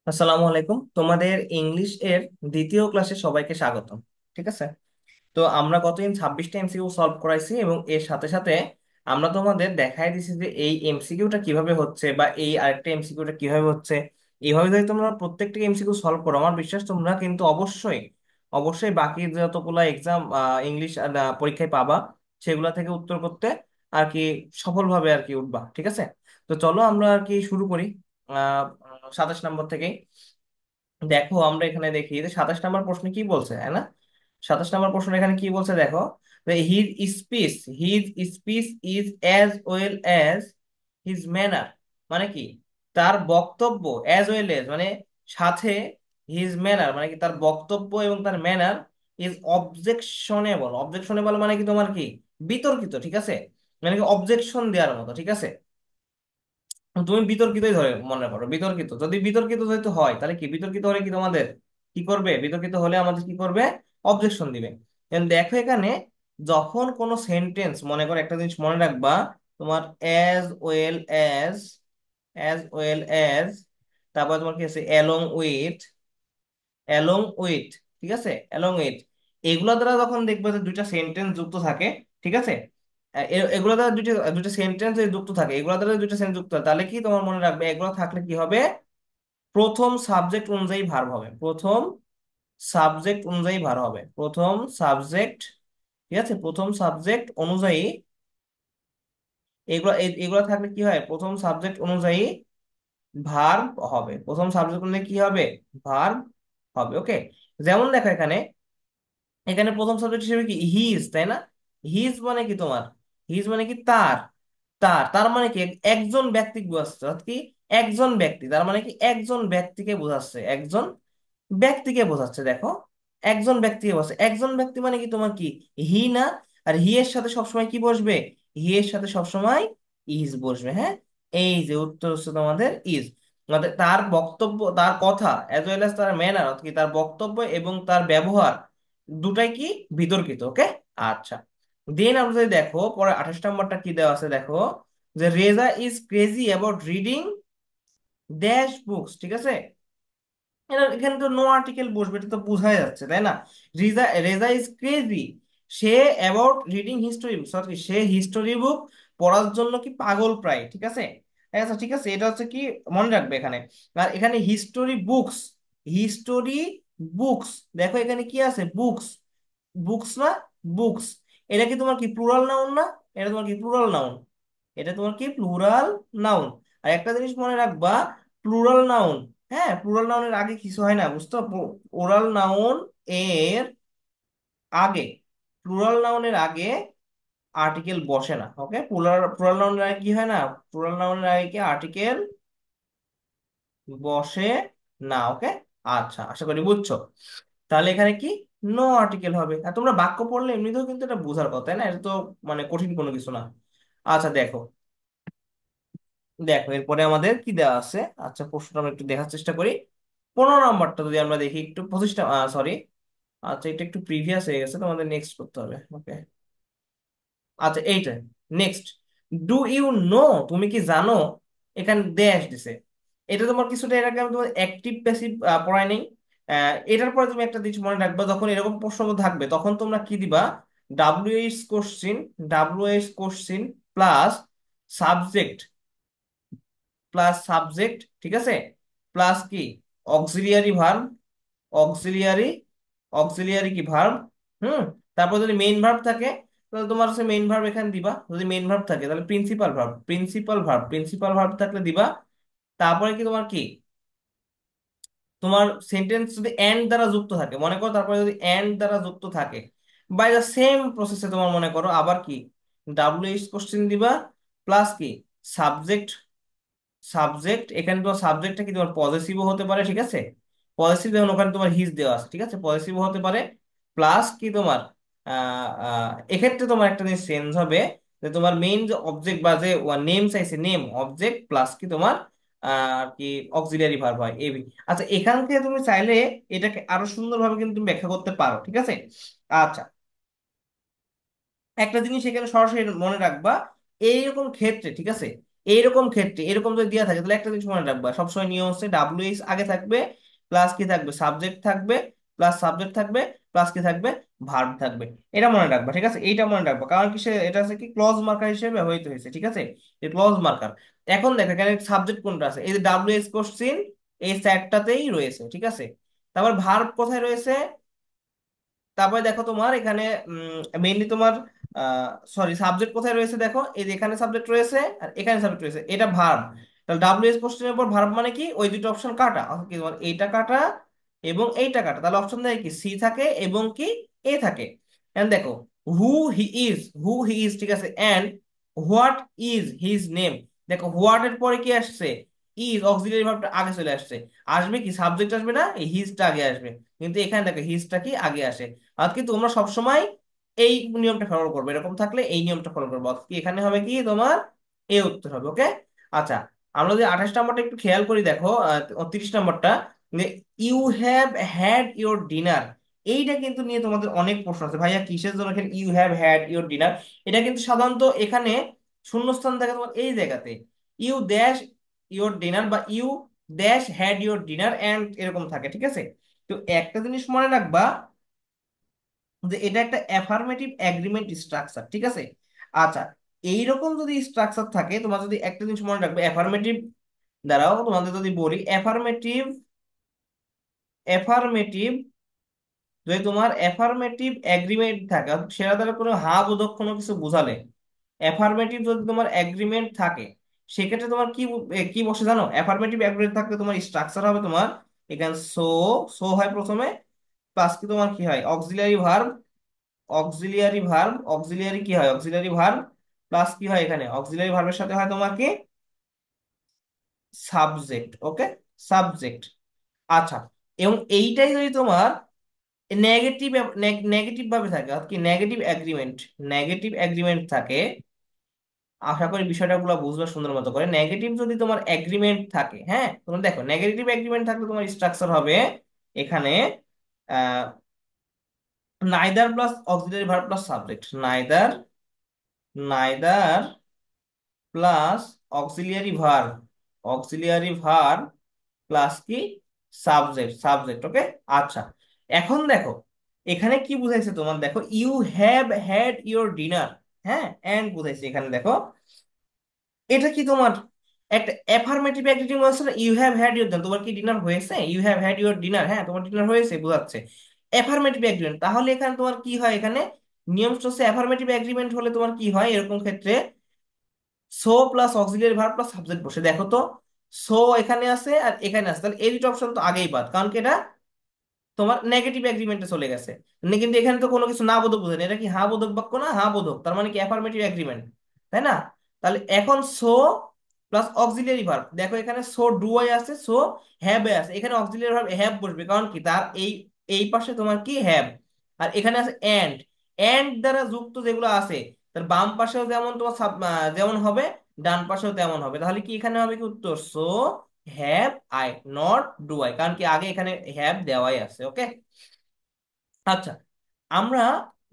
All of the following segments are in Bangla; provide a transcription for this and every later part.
আসসালামু আলাইকুম, তোমাদের ইংলিশ এর দ্বিতীয় ক্লাসে সবাইকে স্বাগতম। ঠিক আছে। তো আমরা গতদিন 26টা এমসিকিউ সলভ করাইছি এবং এর সাথে সাথে আমরা তোমাদের দেখাই দিছি যে এই এমসিকিউটা কিভাবে হচ্ছে বা এই আরেকটা এমসিকিউটা কিভাবে হচ্ছে। এইভাবে যদি তোমরা প্রত্যেকটা এমসিকিউ সলভ করো, আমার বিশ্বাস তোমরা কিন্তু অবশ্যই অবশ্যই বাকি যতগুলো এক্সাম ইংলিশ পরীক্ষায় পাবা সেগুলা থেকে উত্তর করতে আর কি সফলভাবে আর কি উঠবা। ঠিক আছে। তো চলো আমরা আর কি শুরু করি 27 নম্বর থেকে। দেখো আমরা এখানে দেখি যে 27 নম্বর প্রশ্ন কি বলছে, হ্যাঁ না? 27 নম্বর প্রশ্ন এখানে কি বলছে দেখো, যে his speech is as well as his manner. মানে কি, তার বক্তব্য অ্যাজ ওয়েল এজ মানে সাথে, হিজ ম্যানার মানে কি তার বক্তব্য এবং তার ম্যানার ইজ অবজেকশনেবল। অবজেকশনেবল মানে কি তোমার কি বিতর্কিত। ঠিক আছে, মানে কি অবজেকশন দেওয়ার মতো। ঠিক আছে, তুমি বিতর্কিতই ধরে মনে করো, বিতর্কিত যদি বিতর্কিত যেহেতু হয় তাহলে কি বিতর্কিত হলে কি তোমাদের কি করবে, বিতর্কিত হলে আমাদের কি করবে, অবজেকশন দিবে। এখন দেখো এখানে যখন কোনো সেন্টেন্স, মনে করো একটা জিনিস মনে রাখবা, তোমার অ্যাজ ওয়েল অ্যাজ তারপর তোমার কি আছে অ্যালং উইথ। ঠিক আছে, অ্যালং উইথ, এগুলা দ্বারা যখন দেখবে যে দুইটা সেন্টেন্স যুক্ত থাকে। ঠিক আছে, এগুলো দ্বারা দুইটা দুইটা সেন্টেন্স যুক্ত থাকে, এগুলো দ্বারা দুইটা সেন্টেন্স যুক্ত হয়, তাহলে কি তোমার মনে রাখবে এগুলো থাকলে কি হবে, প্রথম সাবজেক্ট অনুযায়ী ভার্ব হবে। প্রথম সাবজেক্ট অনুযায়ী ভার্ব হবে। প্রথম সাবজেক্ট, ঠিক আছে, প্রথম সাবজেক্ট অনুযায়ী এগুলো থাকলে কি হয়, প্রথম সাবজেক্ট অনুযায়ী ভার্ব হবে। প্রথম সাবজেক্ট অনুযায়ী কি হবে, ভার্ব হবে। ওকে, যেমন দেখো এখানে, এখানে প্রথম সাবজেক্ট হিসেবে কি হিজ, তাই না? হিজ মানে কি তোমার, হিজ মানে কি তার, তার তার মানে কি একজন ব্যক্তি বোঝাচ্ছে, অর্থাৎ কি একজন ব্যক্তি, তার মানে কি একজন ব্যক্তিকে বোঝাচ্ছে, একজন ব্যক্তিকে বোঝাচ্ছে। দেখো একজন ব্যক্তিকে বোঝাচ্ছে, একজন ব্যক্তি মানে কি তোমার কি হি না? আর হি এর সাথে সবসময় কি বসবে, হি এর সাথে সবসময় ইজ বসবে। হ্যাঁ, এই যে উত্তর হচ্ছে তোমাদের ইজ। তার বক্তব্য, তার কথা, অ্যাজ ওয়েল অ্যাজ তার ম্যানার, অর্থাৎ কি তার বক্তব্য এবং তার ব্যবহার দুটাই কি বিতর্কিত। ওকে, আচ্ছা। দেন আমরা যদি দেখো পরে 28 নম্বরটা কি দেওয়া আছে দেখো, যে Reza is crazy about reading dash books. ঠিক আছে, এখানে তো নো আর্টিকেল বসবে, এটা তো বোঝাই যাচ্ছে, তাই না? রেজা ইজ ক্রেজি, সে about reading history book, sorry সে হিস্টোরি বুক পড়ার জন্য কি পাগল প্রায়। ঠিক আছে, আচ্ছা ঠিক আছে, এটা হচ্ছে কি মনে রাখবে এখানে। আর এখানে হিস্টোরি বুকস, হিস্টোরি বুকস, দেখো এখানে কি আছে বুকস, বুকস না, বুকস, এটা কি তোমার কি প্লুরাল নাউন না? এটা তোমার কি প্লুরাল নাউন, এটা তোমার কি প্লুরাল নাউন। আর একটা জিনিস মনে রাখবা, প্লুরাল নাউন, হ্যাঁ প্লুরাল নাউনের আগে কিছু হয় না, বুঝতো? ওরাল নাউন এর আগে, প্লুরাল নাউনের আগে আর্টিকেল বসে না। ওকে, প্লুরাল প্লুরাল নাউনের আগে কি হয় না, প্লুরাল নাউনের আগে কি আর্টিকেল বসে না। ওকে, আচ্ছা আশা করি বুঝছো। তাহলে এখানে কি নো আর্টিকেল হবে। আর তোমরা বাক্য পড়লে এমনিতেও কিন্তু এটা বোঝার কথা, তাই না? এটা তো মানে কঠিন কোনো কিছু না। আচ্ছা দেখো, দেখো এরপরে আমাদের কি দেওয়া আছে। আচ্ছা প্রশ্নটা আমরা একটু দেখার চেষ্টা করি। 15 নম্বরটা যদি আমরা দেখি, একটু 25টা, সরি, আচ্ছা এটা একটু প্রিভিয়াস হয়ে গেছে, তোমাদের নেক্সট করতে হবে। ওকে, আচ্ছা এইটা নেক্সট, ডু ইউ নো, তুমি কি জানো, এখানে ড্যাশ দিছে। এটা তোমার কিছুটা এর আগে আমি তোমার অ্যাক্টিভ প্যাসিভ পড়াই নেই। এটার পরে তুমি একটা জিনিস মনে রাখবে, যখন এরকম প্রশ্ন থাকবে তখন তোমরা কি দিবা, WH question, WH question plus subject, plus subject, ঠিক আছে, প্লাস কি অক্সিলিয়ারি ভার্ব, অক্সিলিয়ারি, অক্সিলিয়ারি কি ভার্ব, হুম, তারপর যদি মেইন ভার্ব থাকে তাহলে তোমার হচ্ছে মেইন ভার্ব এখানে দিবা, যদি মেইন ভার্ব থাকে তাহলে প্রিন্সিপাল ভার্ব, প্রিন্সিপাল ভার্ব থাকলে দিবা। তারপরে কি তোমার কি, তোমার সেন্টেন্স যদি এন্ড দ্বারা যুক্ত থাকে, মনে করো তারপরে যদি এন্ড দ্বারা যুক্ত থাকে, বাই দ্য সেম প্রসেসে তোমার মনে করো আবার কি ডাব্লিউএইচ কোশ্চেন দিবা, প্লাস কি সাবজেক্ট, সাবজেক্ট এখানে তোমার সাবজেক্টটা কি তোমার পজেসিভও হতে পারে। ঠিক আছে, পজেসিভ যেমন ওখানে তোমার হিজ দেওয়া আছে, ঠিক আছে, পজেসিভও হতে পারে। প্লাস কি তোমার এক্ষেত্রে তোমার একটা জিনিস চেঞ্জ হবে, যে তোমার মেইন যে অবজেক্ট বা যে নেম চাইছে, নেম অবজেক্ট প্লাস কি তোমার কি অক্সিলিয়ারি ভার্ব হয় এবি। আচ্ছা এখান থেকে তুমি চাইলে এটাকে আরো সুন্দরভাবে কিন্তু তুমি ব্যাখ্যা করতে পারো। ঠিক আছে, আচ্ছা একটা জিনিস এখানে সরাসরি মনে রাখবা, এইরকম ক্ষেত্রে, ঠিক আছে, এইরকম ক্ষেত্রে এরকম যদি দেওয়া থাকে তাহলে একটা জিনিস মনে রাখবা, সবসময় নিয়ম হচ্ছে ডাব্লিউএইচ আগে থাকবে, প্লাস কি থাকবে, সাবজেক্ট থাকবে, প্লাস সাবজেক্ট থাকবে, প্লাস কি থাকবে, ভার্ব থাকবে। এটা মনে রাখবা, ঠিক আছে? এইটা মনে রাখবা, কারণ কি এটা হচ্ছে কি ক্লজ মার্কার হিসেবে ব্যবহৃত হয়েছে, ঠিক আছে? এই ক্লজ মার্কার। এখন দেখো এখানে সাবজেক্ট কোনটা আছে, এই যে ডাব্লিউএইচ কোশ্চিন এই সেটটাতেই রয়েছে, ঠিক আছে? তারপর ভার্ব কোথায় রয়েছে, তারপরে দেখো তোমার এখানে মেইনলি তোমার সরি সাবজেক্ট কোথায় রয়েছে, দেখো এই যে এখানে সাবজেক্ট রয়েছে আর এখানে সাবজেক্ট রয়েছে, এটা ভার্ব। তাহলে ডাব্লিউ এস কোশ্চেনের পর ভার্ব মানে কি, ওই দুটো অপশন কাটা, অর্থাৎ কি তোমার এইটা কাটা এবং এইটা কাটা, তাহলে অপশন দেয় কি সি থাকে এবং কি এ থাকে। এন্ড দেখো হু he is, who he is, ঠিক আছে, and what is his name. দেখো হোয়াট এর পরে কি আসছে, ইজ অক্সিলারি ভার্বটা আগে চলে আসছে। আসবে কি সাবজেক্ট আসবে না, এই হিজটা আগে আসবে, কিন্তু এখানে দেখো হিজটা কি আগে আসে। আর কি তোমরা সবসময় এই নিয়মটা ফলো করবে, এরকম থাকলে এই নিয়মটা ফলো করবে, অর্থাৎ কি এখানে হবে কি তোমার এ উত্তর হবে, ওকে? আচ্ছা, আমরা যদি 28 নম্বরটা একটু খেয়াল করি, দেখো 30 নম্বরটা, you have had your dinner. এইটা কিন্তু নিয়ে তোমাদের অনেক প্রশ্ন আছে, ভাইয়া কিসের জন্য এখানে you have had your dinner. এটা কিন্তু সাধারণত এখানে শূন্যস্থান থাকে তোমার এই জায়গাতে, ইউ ড্যাশ ইওর ডিনার বা you dash had your dinner and এরকম থাকে, ঠিক আছে? তো একটা জিনিস মনে রাখবা যে এটা একটা অ্যাফার্মেটিভ এগ্রিমেন্ট স্ট্রাকচার, ঠিক আছে? আচ্ছা, এইরকম যদি স্ট্রাকচার থাকে, তোমার যদি একটা জিনিস মনে রাখবে অ্যাফার্মেটিভ দ্বারাও তোমাদের যদি বলি অ্যাফার্মেটিভ, অ্যাফার্মেটিভ যদি তোমার অ্যাফার্মেটিভ এগ্রিমেন্ট থাকে, অর্থাৎ সেটা দ্বারা কোনো হা বোধক কোনো কিছু বোঝালে, অ্যাফার্মেটিভ যদি তোমার এগ্রিমেন্ট থাকে, সেক্ষেত্রে তোমার কি কি বসে জানো, অ্যাফার্মেটিভ এগ্রিমেন্ট থাকলে তোমার স্ট্রাকচার হবে তোমার এখানে সো, সো হয় প্রথমে, প্লাস কি তোমার কি হয় auxiliary verb, auxiliary verb, auxiliary কি হয় অক্সিলিয়ারি ভার্ব, প্লাস কি হয় এখানে অক্সিলিয়ারি ভার্বের সাথে হয় তোমাকে সাবজেক্ট, ওকে? সাবজেক্ট। আচ্ছা, এবং এইটাই যদি তোমার নেগেটিভ, নেগেটিভ ভাবে থাকে, অর্থাৎ কি নেগেটিভ এগ্রিমেন্ট, নেগেটিভ এগ্রিমেন্ট থাকে, আশা করি বিষয়টা গুলো বুঝবে সুন্দর মতো করে। নেগেটিভ যদি তোমার এগ্রিমেন্ট থাকে, হ্যাঁ তোমরা দেখো নেগেটিভ এগ্রিমেন্ট থাকলে তোমার স্ট্রাকচার হবে এখানে neither plus auxiliary verb plus subject, neither, neither plus auxiliary verb, auxiliary verb plus কি সাবজেক্ট, সাবজেক্ট, ওকে? আচ্ছা, এখন দেখো এখানে কি বুঝাইছে তোমার, দেখো you have had your dinner, হ্যাঁ এন্ড বুঝাইছে এখানে, দেখো এটা কি তোমার একটা অ্যাফার্মেটিভ অ্যাক্টিভিটি বলছে না, ইউ হ্যাভ হ্যাড ইওর, তোমার কি ডিনার হয়েছে, you have had your dinner, হ্যাঁ তোমার ডিনার হয়েছে বোঝাচ্ছে অ্যাফার্মেটিভ এগ্রিমেন্ট। তাহলে এখানে তোমার কি হয়, এখানে নিয়ম হচ্ছে অ্যাফার্মেটিভ এগ্রিমেন্ট হলে তোমার কি হয় এরকম ক্ষেত্রে, so plus auxiliary verb plus subject বসে, দেখো তো সো এখানে আছে আর এখানে আছে, তাহলে এই দুটো অপশন তো আগেই বাদ, কারণ কি এটা তোমার নেগেটিভ এগ্রিমেন্টে চলে গেছে। কিন্তু এখানে তো কোনো কিছু না বোধক বোঝেনি, এটা কি হ্যাঁ বোধক বাক্য না, হ্যাঁ বোধক, তার মানে কি অ্যাফার্মেটিভ এগ্রিমেন্ট, তাই না? তাহলে এখন সো প্লাস অক্সিলিয়ারি ভার্ব, দেখো এখানে সো ডু আই আছে, সো হ্যাভ এ আছে, এখানে অক্সিলিয়ারি ভার্ব হ্যাভ বসবে, কারণ কি তার এই এই পাশে তোমার কি হ্যাভ, আর এখানে আছে এন্ড, এন্ড দ্বারা যুক্ত যেগুলো আছে তার বাম পাশেও যেমন তোমার যেমন হবে, ডান পাশেও তেমন হবে, তাহলে কি এখানে হবে কি উত্তর so have I, not do I, কারণ কি আগে এখানে হ্যাভ দেওয়াই আছে, ওকে? আচ্ছা, আমরা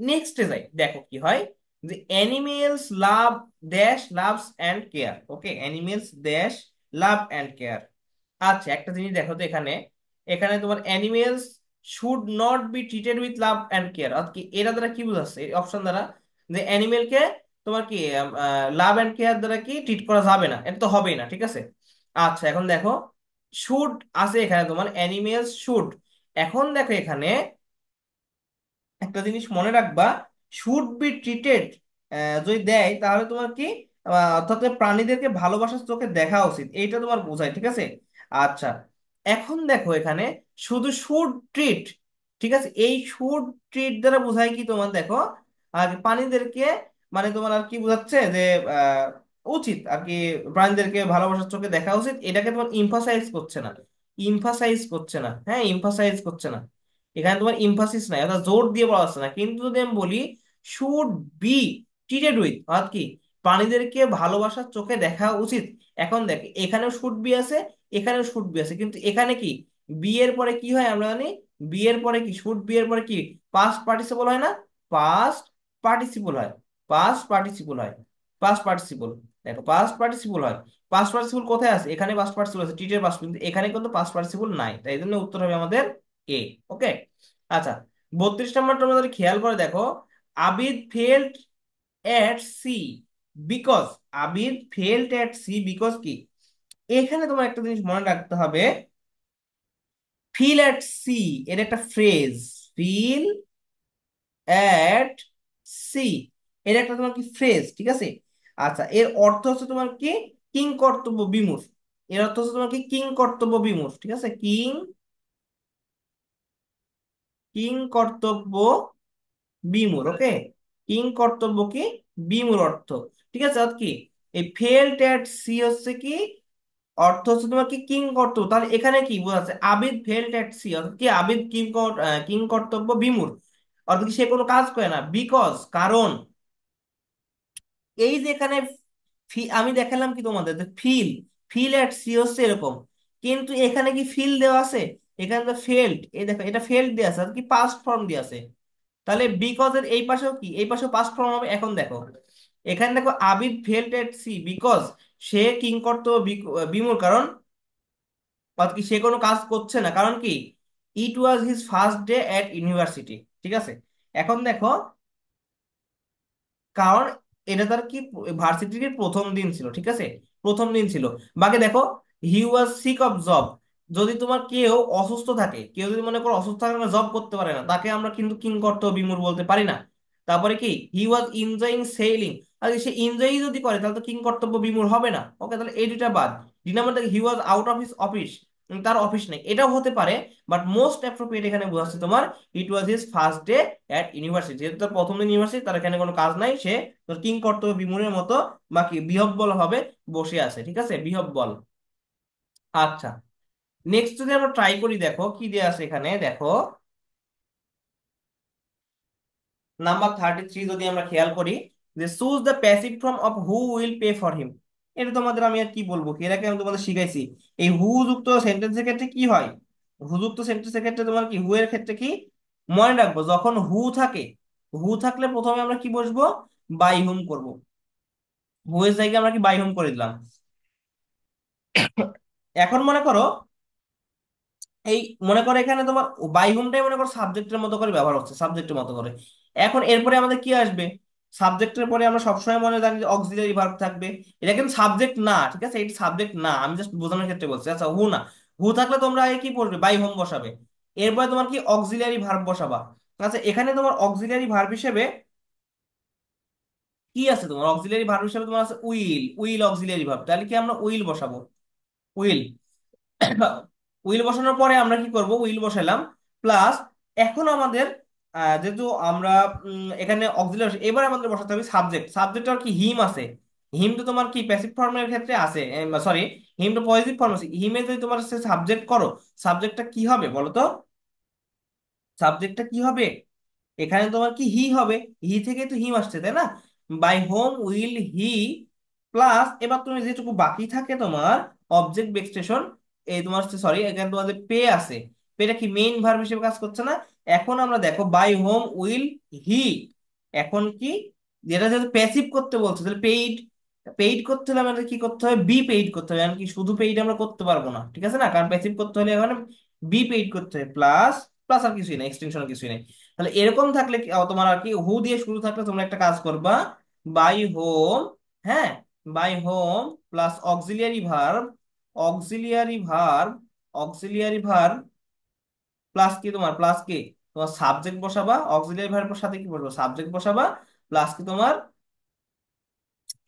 নেক্সটে যাই, দেখো কি হয় যে animals love dash loves and care, okay? Animals dash love and care. আচ্ছা, একটা জিনিস দেখো তো এখানে, এখানে তোমার animals should not be treated with love and care, অর্থাৎ কি এরা দ্বারা কি বোঝাচ্ছে এই অপশন দ্বারা, যে অ্যানিমেলকে তোমার কি লাভ অ্যান্ড কেয়ার দ্বারা কি ট্রিট করা যাবে না, এটা তো হবেই না, ঠিক আছে? আচ্ছা, এখন দেখো শুড আছে এখানে তোমার অ্যানিমেলস শুড, এখন দেখো এখানে একটা জিনিস মনে রাখবা, শুড বি ট্রিটেড যদি দেয় তাহলে তোমার কি অর্থাৎ প্রাণীদেরকে ভালোবাসার চোখে দেখা উচিত, এইটা তোমার বোঝায়, ঠিক আছে? আচ্ছা, এখন দেখো এখানে শুধু শুড ট্রিট, ঠিক আছে, এই শুড ট্রিট দ্বারা বোঝায় কি তোমার, দেখো আর প্রাণীদেরকে মানে তোমার আর কি বোঝাচ্ছে যে আহ, উচিত আর কি, প্রাণীদেরকে ভালোবাসার চোখে দেখা উচিত, এটাকে তোমার ইমফাসাইজ করছে না, ইমফাসাইজ করছে না, হ্যাঁ ইমফাসাইজ করছে না, এখানে তোমার ইমফাসিস নাই, অর্থাৎ জোর দিয়ে বলা যাচ্ছে না। কিন্তু যদি আমি বলি শুড বি ট্রিটেড উইথ, অর্থাৎ কি প্রাণীদেরকে ভালোবাসার চোখে দেখা উচিত, এখন দেখ এখানেও শুড বি আছে, এখানেও শুড বি আছে, কিন্তু এখানে কি বি এর পরে কি হয় আমরা জানি, বি এর পরে কি শুড বি এর পরে কি পাস্ট পার্টিসিপল হয় না, পাস্ট পার্টিসিপল হয়, পাস্ট পার্টিসিপল হয়, পাস্ট পার্টিসিপল, দেখো পাস্ট পার্টিসিপল হয়, পাস্ট পার্টিসিপল কোথায় আছে, এখানে পাস্ট পার্টিসিপল আছে, টিটের পাস্ট, কিন্তু এখানে কিন্তু পাস্ট পার্টিসিপল নাই, তাই জন্য উত্তর হবে আমাদের এ। ওকে। আচ্ছা, 32 নম্বরটা আমাদের খেয়াল করে দেখো, Abid felt at sea because, Abid felt at sea because কি, এখানে তোমার একটা জিনিস মনে রাখতে হবে, ফিল এট সি এর একটা ফ্রেজ, ফিল এট সি এর একটা তোমার কি ফ্রেজ, ঠিক আছে। আচ্ছা, এর অর্থ হচ্ছে তোমার কি কিং কর্তব্য বিমূঢ়, এর অর্থ হচ্ছে তোমার কি কিং কর্তব্য বিমূঢ়, ঠিক আছে, কিং, কিং কর্তব্য বিমূঢ়। ওকে, কিং কর্তব্য কি বিমূঢ় অর্থ, ঠিক আছে। অর্থ কি, এই ফেল্ট এট সি হচ্ছে কি, অর্থ হচ্ছে তোমার কি কিং কর্তব্য, তাহলে এখানে কি বোঝাচ্ছে, আবিদ ফেল্ট এট সি অর্থাৎ কি আবিদ কিং কর্তব্য বিমূঢ়, অর্থাৎ কি সে কোনো কাজ করে না, বিকজ কারণ, এই যে এখানে আমি দেখালাম কি তোমাদের ফিল, ফিল এট সি হচ্ছে এরকম, কিন্তু এখানে কি ফিল দেওয়া আছে, এখানে তো ফেল্ট, এই দেখো এটা ফেল্ট দেওয়া আছে, আর কি পাস্ট ফর্ম দেওয়া আছে, তাহলে বিকজ এর এই পাশেও কি, এই পাশেও পাস্ট ফর্ম হবে। এখন দেখো এখানে দেখো Abid felt at sea because, সে কিংকর্তব্য বিমূঢ় কারণ, অর্থাৎ কি সে কোনো কাজ করছে না, কারণ কি it was his first day at university, ঠিক আছে। এখন দেখো, কারণ এটা তার কি ভার্সিটির প্রথম দিন ছিল, ঠিক আছে, প্রথম দিন ছিল। বাকি দেখো, he was sick of job, যদি তোমার কেউ অসুস্থ থাকে, কেউ যদি মনে করো অসুস্থ থাকে না, জব করতে পারে না, তাকে আমরা কিন্তু কিংকর্তব্য বিমূঢ় বলতে পারি না। তারপরে কি হি ওয়াজ এনজয়িং সেইলিং, আর সে এনজয় যদি করে তাহলে তো কিংকর্তব্য বিমূঢ় হবে না। ওকে, তাহলে এই দুইটা বাদ। দুই নম্বর দেখো he was out of his office, তার অফিস নেই, এটাও হতে পারে, বাট মোস্ট অ্যাপ্রোপ্রিয়েট এখানে বোঝাচ্ছে তোমার it was his first day at university, যেহেতু তার প্রথম দিন ইউনিভার্সিটি, তার এখানে কোনো কাজ নাই, সে তোর কিং কর্তব্য বিমূঢ়ের মতো বাকি বিহব্বল হবে বসে আছে, ঠিক আছে, বিহব্বল। আচ্ছা, নেক্সট যদি আমরা ট্রাই করি, দেখো কি দেওয়া আছে এখানে, দেখো নাম্বার 33 যদি আমরা খেয়াল করি, যে choose the passive form of who will pay for him, এটা তোমাদের আমি আর কি বলবো, এটাকে আমি তোমাদের শিখাইছি। এই হু যুক্ত সেন্টেন্সের ক্ষেত্রে কি হয়, হু যুক্ত সেন্টেন্সের ক্ষেত্রে তোমার কি, হু এর ক্ষেত্রে কি মনে রাখবো, যখন হু থাকে, হু থাকলে প্রথমে আমরা কি বসবো, বাই হুম করব, হু এর জায়গায় আমরা কি বাই হুম করে দিলাম। এখন মনে করো, এই মনে করো এখানে তোমার বাই হোমটাই মনে করো সাবজেক্টের মতো করে ব্যবহার হচ্ছে, সাবজেক্টের মতো করে। এখন এরপরে আমাদের কি আসবে, সাবজেক্টের পরে আমরা সবসময় মনে জানি যে অক্সিলারি ভার্ব থাকবে, এটা কিন্তু সাবজেক্ট না, ঠিক আছে, এটা সাবজেক্ট না, আমি জাস্ট বোঝানোর ক্ষেত্রে বলছি। আচ্ছা, হু না, হু থাকলে তোমরা আগে কি পড়বে, বাই হোম বসাবে, এরপরে তোমার কি অক্সিলারি ভার্ব বসাবা। আচ্ছা, এখানে তোমার অক্সিলারি ভার্ব হিসেবে কি আছে, তোমার অক্সিলারি ভার্ব হিসেবে তোমার আছে উইল, উইল অক্সিলারি ভার্ব, তাহলে কি আমরা উইল বসাবো, উইল। উইল বসানোর পরে আমরা কি করব, উইল বসালাম, প্লাস এখন আমাদের যেহেতু আমরা এখানে অক্সিলারি, এবার আমাদের বসাতে হবে সাবজেক্ট, সাবজেক্ট আর কি হিম আছে, হিম তো তোমার কি প্যাসিভ ফর্মের ক্ষেত্রে আছে, সরি, হিম তো পজিটিভ ফর্ম আছে, হিমে যদি তোমার সাবজেক্ট করো, সাবজেক্টটা কি হবে বলো তো, সাবজেক্টটা কি হবে, এখানে তোমার কি হি হবে, হি থেকে তো হিম আসছে, তাই না, by home will he, plus এবার তুমি যেটুকু বাকি থাকে তোমার অবজেক্ট এক্সটেনশন, এই তোমার সরি এখানে তোমাদের পে আছে, পেটা কি মেইন ভার্ব হিসেবে কাজ করছে না। এখন আমরা দেখো বাই হোম উইল হি, এখন কি, যেটা যেহেতু প্যাসিভ করতে বলছে, তাহলে পেইড, পেইড করতে হলে আমাদের কি করতে হবে, বি পেইড করতে হবে, এমনকি শুধু পেইড আমরা করতে পারবো না, ঠিক আছে না, কারণ প্যাসিভ করতে হলে এখানে বি পেইড করতে হবে, প্লাস, প্লাস আর কিছুই নেই, এক্সটেনশন কিছুই নেই। তাহলে এরকম থাকলে তোমার আর কি হু দিয়ে শুরু থাকলে তোমরা একটা কাজ করবা, বাই হোম, হ্যাঁ, by home plus auxiliary verb, auxiliary verb, auxiliary verb plus কি তোমার, প্লাস কি তোমার সাবজেক্ট বসাবা, অক্সিলিয়ারি ভার্বের সাথে কি বসবো, সাবজেক্ট বসাবা, প্লাস কি তোমার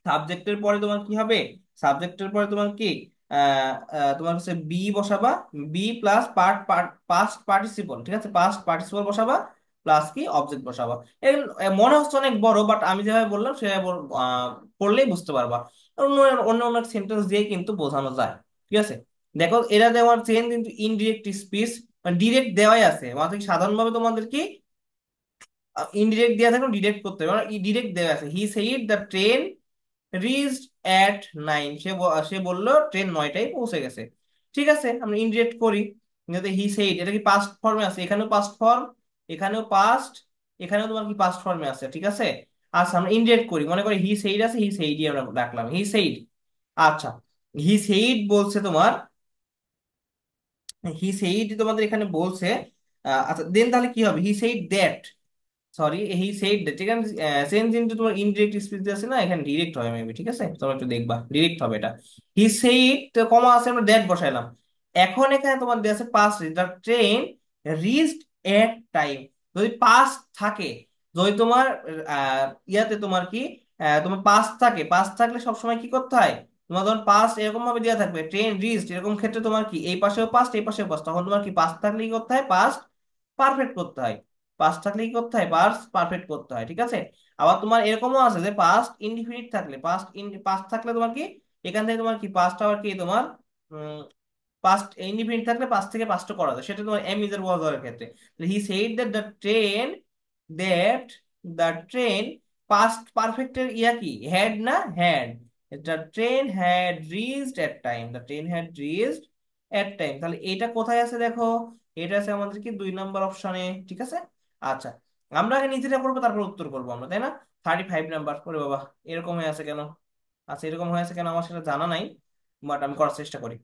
সাবজেক্টের পরে তোমার কি হবে, সাবজেক্টের পরে তোমার কি তোমার হচ্ছে বি বসাবা, বি প্লাস পাস্ট পার্টিসিপল, ঠিক আছে, পাস্ট পার্টিসিপল বসাবা, প্লাস কি অবজেক্ট বসাবা। মনে হচ্ছে অনেক বড়, বাট আমি যেভাবে বললাম সেভাবে পড়লেই বুঝতে পারবা, অন্য অন্য অন্য সেন্টেন্স দিয়ে কিন্তু বোঝানো যায়, ঠিক আছে। দেখো এরা দেওয়ার চেন কিন্তু ইনডিরেক্ট স্পিচ, ডিরেক্ট দেওয়াই আছে, মানে সাধারণভাবে তোমাদের কি ইনডিরেক্ট দেওয়া থাকলে ডিরেক্ট করতে হবে, ডিরেক্ট দেওয়া আছে, he said the train reached at 9, সে বললো ট্রেন 9টায় পৌঁছে গেছে, ঠিক আছে, আমরা ইনডিরেক্ট করি, যাতে হি সেইড এটা কি পাস্ট ফর্মে আছে, এখানেও পাস্ট ফর্ম, এখানেও পাস্ট, এখানেও তোমার কি পাস্ট ফর্মে আছে, ঠিক আছে। আচ্ছা আমরা ইনডিরেক্ট করি, মনে করি হি সেইড আছে, হি সেইডই আমরা রাখলাম, হি সেইড। আচ্ছা, হি সেইড বলছে তোমার, হি সেইড তোমাদের এখানে বলছে। আচ্ছা দেন তাহলে কি হবে, he said that, sorry he said that, ঠিক আছে। চেঞ্জ ইনটু তোমার ইনডিরেক্ট স্পিচ আছে না, এখানে ডিরেক্ট হবে মেবি, ঠিক আছে তোমরা একটু দেখবা ডিরেক্ট হবে এটা। হি সেইড কমা আছে, আমরা দ্যাট বসাইলাম। এখন এখানে তোমার দেওয়া আছে past, the train reached at time. যদি পাস্ট থাকে, যদি তোমার ইয়াতে তোমার কি তোমার পাস্ট থাকে, পাস্ট থাকলে সবসময় কি করতে হয়, তোমার ধরুন পাস্ট এরকম ভাবে দেওয়া থাকবে ট্রেন রিচড, এরকম ক্ষেত্রে তোমার কি এই পাশেও পাস্ট এই পাশেও পাস্ট, তখন তোমার কি পাস্ট থাকলে কি করতে হয়, পাস্ট পারফেক্ট করতে হয়। পাস্ট থাকলে কি করতে হয়, পাস্ট পারফেক্ট করতে হয়, ঠিক আছে। আবার তোমার এরকমও আছে যে পাস্ট ইনডিফিনিট থাকলে, পাস্ট থাকলে তোমার কি এখান থেকে তোমার কি পাস্ট আবার কি তোমার পাস্ট ইনডিফিনিট থাকলে পাস্ট থেকে পাস্ট করা যায়, সেটা তোমার এম ইজের ওয়াজ এর ক্ষেত্রে। He said that that the train past পারফেক্টের ইয়া কি হ্যাড না had, the train had reached at time, the train had reached at time. তাহলে এটা কোথায় আছে দেখো, এটা আছে আমাদের কি 2 নম্বর অপশনে, ঠিক আছে। আচ্ছা, আমরা আগে নিজেরা করবো তারপর উত্তর করবো আমরা, তাই না। 35 নাম্বার করে বাবা, এরকম হয়ে আছে কেন? আচ্ছা এরকম হয়ে আছে কেন আমার সেটা জানা নাই, বাট আমি করার চেষ্টা করি।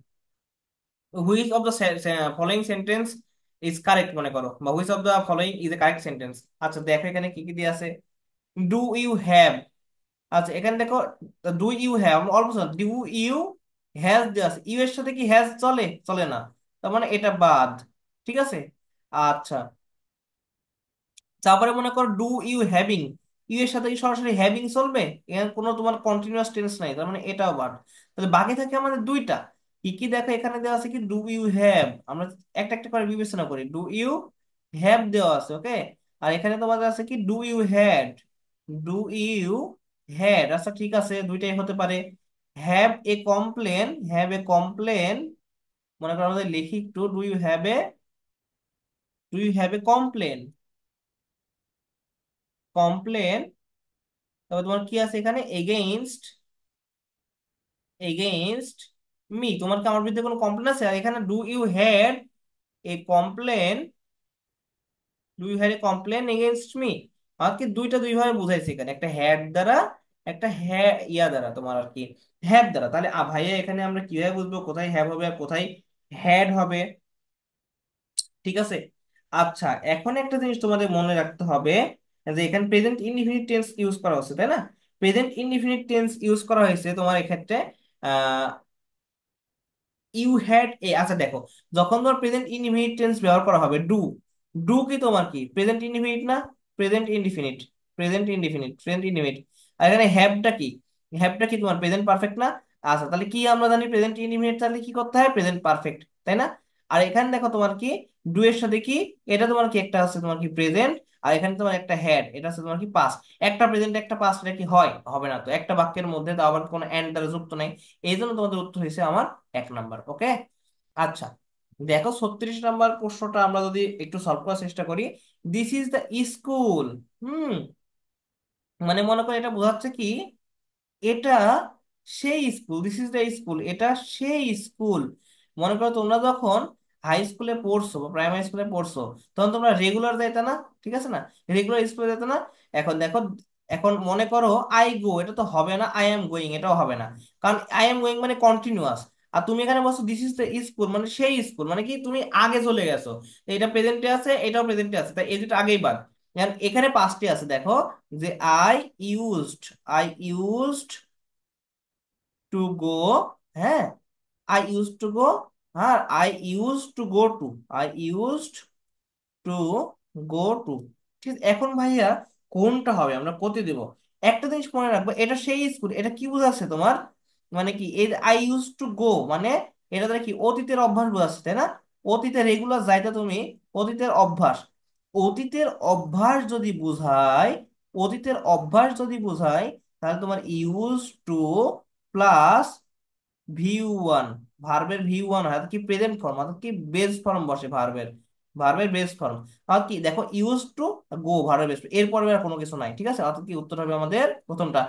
Which of the following sentence is correct, মনে করো, বা which of the following is a correct sentence. আচ্ছা দেখো এখানে কি কি দিয়ে আছে। ডু ইউ হ্যাভ, আচ্ছা এখানে দেখো ডু ইউ হ্যাভ অল্প, ডু ইউ হ্যাজ দেওয়া আছে, ইউ এর সাথে কি হ্যাজ চলে, চলে না, তার মানে এটা বাদ, ঠিক আছে। আচ্ছা, তারপরে মনে করো ডু ইউ হ্যাভিং, ইউ এর সাথে কি সরাসরি হ্যাভিং চলবে, এখানে কোনো তোমার কন্টিনিউয়াস টেন্স নাই, তার মানে এটাও বাদ। তাহলে বাকি থাকে আমাদের দুইটা, কি কি দেখো এখানে দেওয়া আছে কি ডু ইউ হ্যাভ, আমরা একটা একটা করে বিবেচনা করি। ডু ইউ হ্যাভ দেওয়া আছে, ওকে। আর এখানে তোমাদের আছে কি do you had, do you had, আচ্ছা ঠিক আছে দুইটাই হতে পারে। Have a complain, have a complain, মনে করো আমাদের লিখি একটু, do you have a complain, complain, তবে তোমার কি আছে এখানে এগেইনস্ট, এগেইনস্ট মি, তোমার কি আমার বিরুদ্ধে কোনো কমপ্লেন আছে? আর এখানে do you had a complain, do you had a complain against me, আর কি দুইটা দুই ভাবে বুঝাইছে এখানে, একটা হ্যাড দ্বারা, একটা হ্যাঁ ইয়া দ্বারা তোমার আর কি হ্যাভ দ্বারা। তাহলে ভাইয়া এখানে আমরা কিভাবে বুঝবো কোথায় হ্যাভ হবে আর কোথায় হ্যাড হবে, ঠিক আছে। আচ্ছা এখন একটা জিনিস তোমাদের মনে রাখতে হবে, যে এখানে প্রেজেন্ট ইনডিফিনিট টেন্স ইউজ করা হচ্ছে, তাই না। প্রেজেন্ট ইনডিফিনিট টেন্স ইউজ করা হয়েছে তোমার এক্ষেত্রে ইউ হ্যাড এ, আচ্ছা দেখো, যখন তোমার প্রেজেন্ট ইনডিফিনিট টেন্স ব্যবহার করা হবে ডু, ডু কি তোমার কি প্রেজেন্ট ইনডিফিনিট না, প্রেজেন্ট ইনডিফিনিট, প্রেজেন্ট ইনডিফিনিট। আর এখানে হ্যাভটা কি, হ্যাভটা কি তোমার প্রেজেন্ট পারফেক্ট না। আচ্ছা তাহলে কি আমরা জানি প্রেজেন্ট ইনডিফিনিট তাহলে কি করতে হয়, প্রেজেন্ট পারফেক্ট, তাই না। আর এখানে দেখো তোমার কি ডু এর সাথে কি, এটা তোমার কি একটা আছে তোমার কি প্রেজেন্ট, আর এখানে তোমার একটা হ্যাড, এটা আছে তোমার কি পাস্ট। একটা প্রেজেন্ট একটা পাস্ট, এটা কি হয়, হবে না তো, একটা বাক্যের মধ্যে তো আবার কোনো এন্ড দ্বারা যুক্ত নাই, এই জন্য তোমাদের উত্তর হয়েছে আমার 1 নাম্বার, ওকে। আচ্ছা দেখো 36 নাম্বার প্রশ্নটা আমরা যদি একটু সলভ করার চেষ্টা করি। দিস ইজ দ্য স্কুল, হুম, মানে মনে করো এটা বোঝাচ্ছে কি, এটা সেই school, this is the school, এটা সেই স্কুল। মনে করো তোমরা যখন হাই স্কুলে পড়ছো বা প্রাইমারি স্কুলে পড়ছো, তখন তোমরা রেগুলার যাইতে না, ঠিক আছে না, রেগুলার স্কুলে যেতে না। এখন দেখো, এখন মনে করো আই গো, এটা তো হবে না, আই এম গোয়িং এটাও হবে না, কারণ আই এম গোয়িং মানে কন্টিনিউয়াস। আর তুমি এখানে বলছো দিস ইজ দ্য স্কুল, মানে সেই স্কুল, মানে কি তুমি আগে চলে গেছো, তো এটা প্রেজেন্টে আছে এটাও প্রেজেন্টে আছে, তাই এই দুটো আগেই বাদ। এখানে পাঁচটি আছে দেখো, যে used I used to go, হ্যাঁ, আই ইউজ টু গো, হ্যাঁ I use to go to, I used to go to, ঠিক আছে? এখন ভাইয়া কোনটা হবে, আমরা কোথায় দেব? একটা জিনিস মনে রাখবো, এটা সেই স্কুল, এটা কি বোঝাচ্ছে তোমার, মানে কি এই আই ইউজ টু গো, মানে এটা দ্বারা কি অতীতের অভ্যাস বোঝাচ্ছে, তাই না। অতীতে রেগুলার যাইতে তুমি, অতীতের অভ্যাস, অতীতের অভ্যাস যদি বোঝায়, অতীতের অভ্যাস যদি বোঝায়, তাহলে তোমার use to plus view one, ভার্বের ভিউ ওয়ান হয়, অর্থাৎ কি প্রেজেন্ট ফর্ম, অর্থাৎ কি বেস ফর্ম বসে ভার্বের, ভার্বের বেস ফর্ম। আর কি দেখো ইউজ টু গো, ভার্বের বেস, এরপরে আর কোনো কিছু নাই, ঠিক আছে, অর্থাৎ কি উত্তর হবে আমাদের প্রথমটা।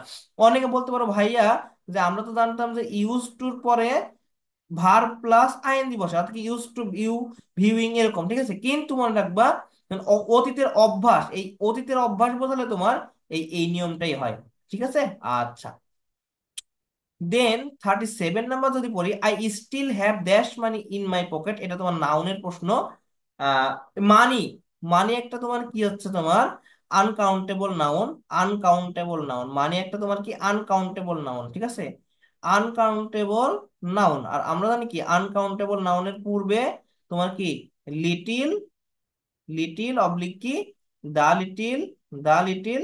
অনেকে বলতে পারো ভাইয়া যে আমরা তো জানতাম যে ইউজ টুর পরে ভার্ব প্লাস আইএনজি বসে, অর্থাৎ কি ইউজ টু ভিউ, ভিউইং এরকম, ঠিক আছে, কিন্তু মনে রাখবা অতীতের অভ্যাস, এই অতীতের অভ্যাস বোঝালে তোমার এই নিয়মটাই হয়। ঠিক আছে। আচ্ছা, দেন 37 নাম্বার যদি পড়ি, I still have dash money in my pocket, এটা তোমার নাউনের প্রশ্ন। মানি, মানি একটা তোমার কি হচ্ছে তোমার আনকাউন্টেবল নাউন। আনকাউন্টেবল নাউন মানি একটা তোমার কি আনকাউন্টেবল নাউন, ঠিক আছে। আনকাউন্টেবল নাউন, আর আমরা জানি কি আনকাউন্টেবল নাউনের পূর্বে তোমার কি লিটিল, লিটিল অবলিক কি দা লিটিল, দা লিটিল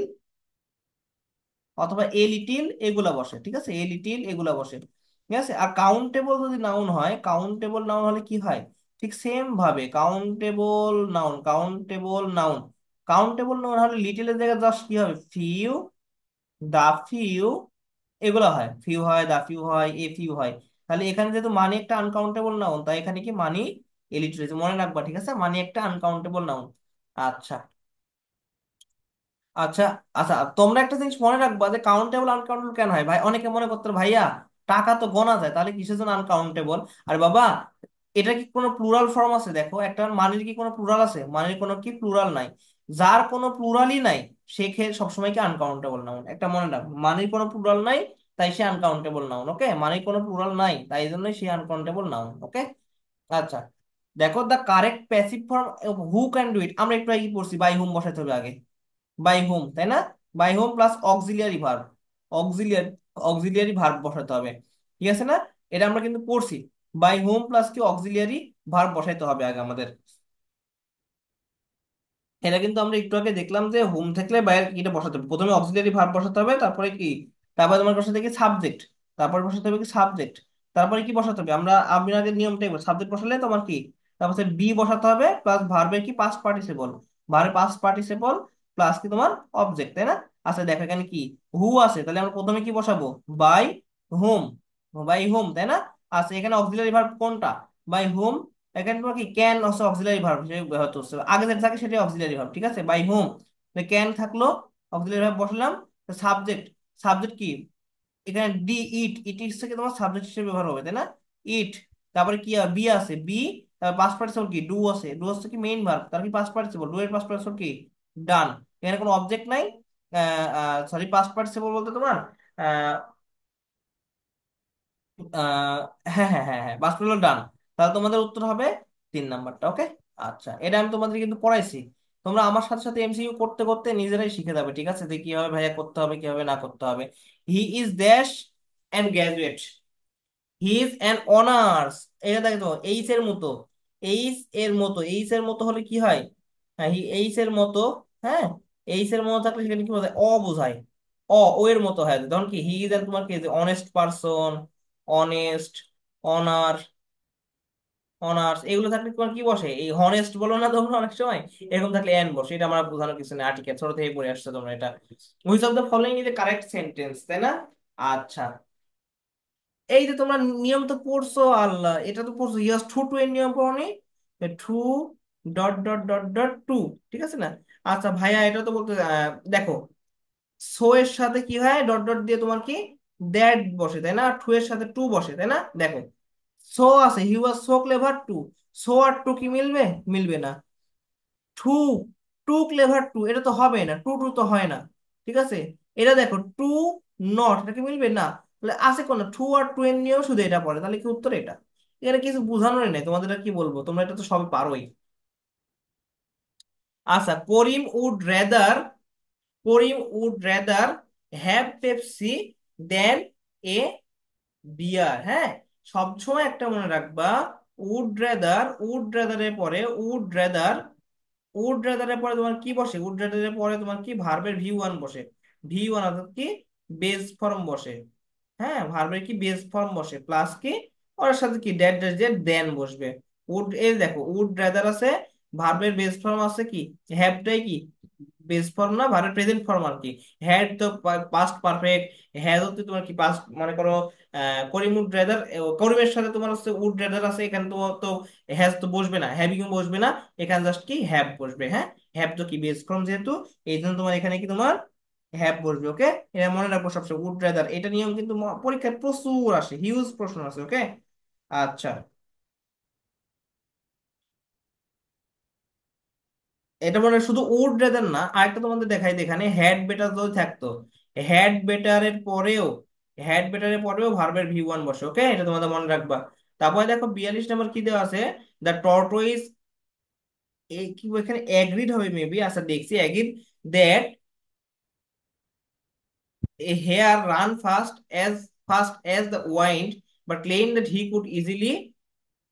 অথবা এ লিটিল এগুলা বসে, ঠিক আছে, এ লিটিল এগুলা বসে। ঠিক আছে। আর কাউন্টেবল যদি নাউন হয়, কাউন্টেবল নাউন হলে কি হয়, ঠিক সেম ভাবে countable noun, countable noun, countable noun হলে লিটিলের জায়গায় জাস্ট কি হবে, ফিউ, দা ফিউ এগুলা হয়, ফিউ হয়, দা ফিউ হয়, এ ফিউ হয়। তাহলে এখানে যেহেতু মানি একটা আনকাউন্টেবল নাউন, তাই এখানে কি মানি এলিটারেট মনে রাখবা, ঠিক আছে, মানি একটা আনকাউন্টেবল নাউন। আচ্ছা, আচ্ছা, আচ্ছা, তোমরা একটা জিনিস মনে রাখবা যে কাউন্টেবল আনকাউন্টেবল কেন হয় ভাই, অনেকে মনে করতে পারে, ভাইয়া টাকা তো গোনা যায়, তাহলে কিসের জন্য আনকাউন্টেবল? আর বাবা, এটা কি কোনো প্লুরাল ফর্ম আছে? দেখো, একটা মানির কি কোনো প্লুরাল আছে? মানির কোনো কি প্লুরাল নাই। যার কোনো প্লুরালই নাই সে সবসময় কি আনকাউন্টেবল নাউন, একটা মনে রাখ, মানির কোনো প্লুরাল নাই তাই সে আনকাউন্টেবল নাউন। ওকে, মানির কোনো প্লুরাল নাই তাই জন্যই সে আনকাউন্টেবল নাউন। ওকে। আচ্ছা, দেখো, the correct passive form who can do it, আমরা একটু আগে কি পড়ছি, বাই হুম বসাতে হবে আগে, বাই হোম, তাই না? By home plus auxiliary verb, auxiliary, auxiliary verb বসাতে হবে, ঠিক আছে না? এটা আমরা কিন্তু পড়ছি, বাই হোম প্লাস কি অক্সিলিয়ারি ভার্ব বসাইতে হবে আগে আমাদের। এটা কিন্তু আমরা একটু আগে দেখলাম যে হোম থাকলে বাইরে কিটা বসাতে হবে, প্রথমে অক্সিলিয়ারি ভার্ব বসাতে হবে, তারপরে কি, তারপরে তোমার বসাতে হবে কি সাবজেক্ট, তারপরে বসাতে হবে কি সাবজেক্ট, তারপরে কি বসাতে হবে, আমি আগে নিয়মটাই সাবজেক্ট বসালে তোমার কি, তারপরে বি বসাতে হবে প্লাস ভার্বের কি পাস্ট পার্টিসিপল, ভার্বের পাস্ট পার্টিসিপল প্লাস কি তোমার অবজেক্ট, তাই না? আচ্ছা দেখো এখানে কি হু আছে, তাহলে আমরা প্রথমে কি বসাবো, বাই হোম, বাই হোম, তাই না? আচ্ছা এখানে অক্সিলারি ভার্ব কোনটা, বাই হোম, এখানে তোমার কি ক্যান হচ্ছে অক্সিলারি ভার্ব হিসেবে ব্যবহৃত হচ্ছে, আগে যেটা থাকে সেটাই অক্সিলারি ভার্ব, ঠিক আছে, বাই হোম, ক্যান থাকলো, অক্সিলারি ভার্ব বসালাম, সাবজেক্ট, সাবজেক্ট কি এখানে ডি, ইট, ইট ইটস থেকে তোমার সাবজেক্ট হিসেবে ব্যবহার হবে, তাই না? ইট, তারপরে কি বি আছে, বি, তারপর পাস্ট পার্টিসিপল কি ডু আছে, ডু হচ্ছে কি মেইন ভার্ব, তার কি পাস্ট পার্টিসিপল, ডু এর পাস্ট পার্টিসিপল কি ডান, এখানে কোনো অবজেক্ট নাই, সরি পাস্ট পার্টিসিপল বলতে তোমার আহ হ্যাঁ, হ্যাঁ, হ্যাঁ, হ্যাঁ, বাস হলো ডান। তাহলে তোমাদের উত্তর হবে 3 নাম্বারটা। ওকে। আচ্ছা, এটা আমি তোমাদের কিন্তু পড়াইছি, তোমরা আমার সাথে সাথে এমসিকিউ করতে করতে নিজেরাই শিখে যাবে, ঠিক আছে, যে কিভাবে ভাইয়া করতে হবে কিভাবে না করতে হবে। He is dash and graduate, he is an honours, এটা দেখো এইচ এর মতো, এইচ এর মতো, এইচ এর মতো হলে কি হয়, হ্যাঁ হি এইচ এর মতো, হ্যাঁ এইচ এর মতো থাকলে সেখানে কি বোঝায়, অ বোঝায়, ও এর মতো হয়, তখন কি হি ইজ এন্ড তোমার কি honest person, honest, honour, honours এগুলো থাকলে তোমার কি বসে, এই হনেস্ট বলো না তোমরা অনেক সময়, এরকম থাকলে এন বসে, এটা আমার বোঝানোর কিছু নেই, আর্টিকেল ছোট থেকে পড়ে আসছে তোমরা এটা। Which of the following is the correct sentence, তাই না? আচ্ছা, এই যে তোমরা নিয়ম তো পড়ছো, আল্লাহ এটা তো পড়ছো, ইয়াস টু, টু এর নিয়ম পড়নি, too dot dot dot dot to, ঠিক আছে না? আচ্ছা ভাইয়া এটা তো বলতে দেখো, সো এর সাথে কি হয়, ডট ডট দিয়ে তোমার কি দ্যাট বসে, তাই না? টু এর সাথে টু বসে, তাই না? দেখো, সো আছে, he was so clever to, so আর টু কি মিলবে? মিলবে না। টু, টু ক্লেভার টু এটা তো হবে না, টু টু তো হয় না, ঠিক আছে। এটা দেখো টু নট, এটা কি মিলবে না? তাহলে আছে কোন, টু আর টু এর নিয়েও শুধু এটা পড়ে, তাহলে কি উত্তর এটা? এটা কিছু বোঝানোরই নাই তোমাদের, আর কি বলবো, তোমরা এটা তো সবই পারোই। আচ্ছা, Karim would rather, Karim would rather have Pepsi than a beer, হ্যাঁ, সবসময় একটা মনে রাখবা, উড রেদার, উড রেদারের পরে, উড রেদার, উড রেদারের পরে তোমার কি বসে, উড রেদারের পরে তোমার কি ভার্বের ভি ওয়ান বসে, ভি ওয়ান অর্থাৎ কি বেস ফর্ম বসে, হ্যাঁ ভার্বের কি বেস ফর্ম বসে, প্লাস কি ওর সাথে কি ড্যাট ড্যাট ড্যাট দেন বসবে। উড, এই দেখো উড রেদার আছে, ভার্বের বেস ফর্ম আছে কি হ্যাভটাই কি বেস ফর্ম না, ভার্বের প্রেজেন্ট ফর্ম আর কি, হ্যাড তো পাস্ট পারফেক্ট, হ্যাজ হচ্ছে তোমার কি পাস্ট, মনে করো করিম উড রেদার, করিমের সাথে তোমার হচ্ছে উড রেদার আছে, এখানে তো তো হ্যাজ তো বসবে না, হ্যাভিং বসবে না, এখানে জাস্ট কি হ্যাভ বসবে, হ্যাঁ হ্যাভ তো কি বেস ফর্ম যেহেতু, এই জন্য তোমার এখানে কি তোমার হ্যাভ বসবে। ওকে, এটা মনে রাখবো সবসময়, উড রেদার এটা নিয়ম কিন্তু পরীক্ষায় প্রচুর আসে, হিউজ প্রশ্ন আছে। ওকে। আচ্ছা, এটা মানে শুধু উড রেদার না, আরেকটা তোমাদের দেখাই দিই, এখানে হ্যাড বেটার যদি থাকতো, হ্যাড বেটারের পরেও, হ্যাড বেটারের পরেও ভার্বের ভি ওয়ান বসে, ওকে, এটা তোমাদের মনে রাখবা। তারপরে দেখো 42 নম্বর কি দেওয়া আছে, দ্য টর্টোইজ, এই কি এখানে অ্যাগ্রিড হবে মেবি, আচ্ছা দেখছি, agreed that a hare ran fast as the wind, but claimed that he could easily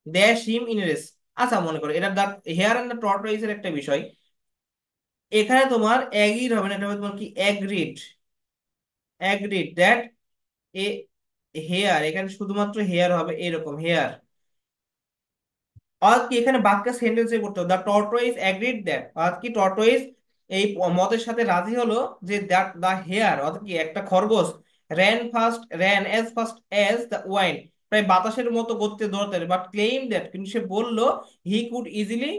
dash him in a race। আচ্ছা মনে করো এটা the hare and the tortoise এর একটা বিষয়, এখানে তোমার অ্যাগ্রিড হবে না, এটা হবে তোমার কি agreed, agreed that a hare, এখানে শুধুমাত্র হেয়ার হবে, এরকম হেয়ার, আর কি এখানে বাক্যের সেন্টেন্সে করতে হবে, দ্য টর্টয়েস অ্যাগ্রিড দ্যাট, আর কি টর্টয়েস এই মতের সাথে রাজি হলো যে দ্যাট দ্য হেয়ার, অর্থাৎ কি একটা খরগোশ, ran as fast as the wine, প্রায় বাতাসের মতো গতিতে দৌড়াতে, বাট ক্লেইম দ্যাট, কিন্তু সে বললো হি কুড ইজিলি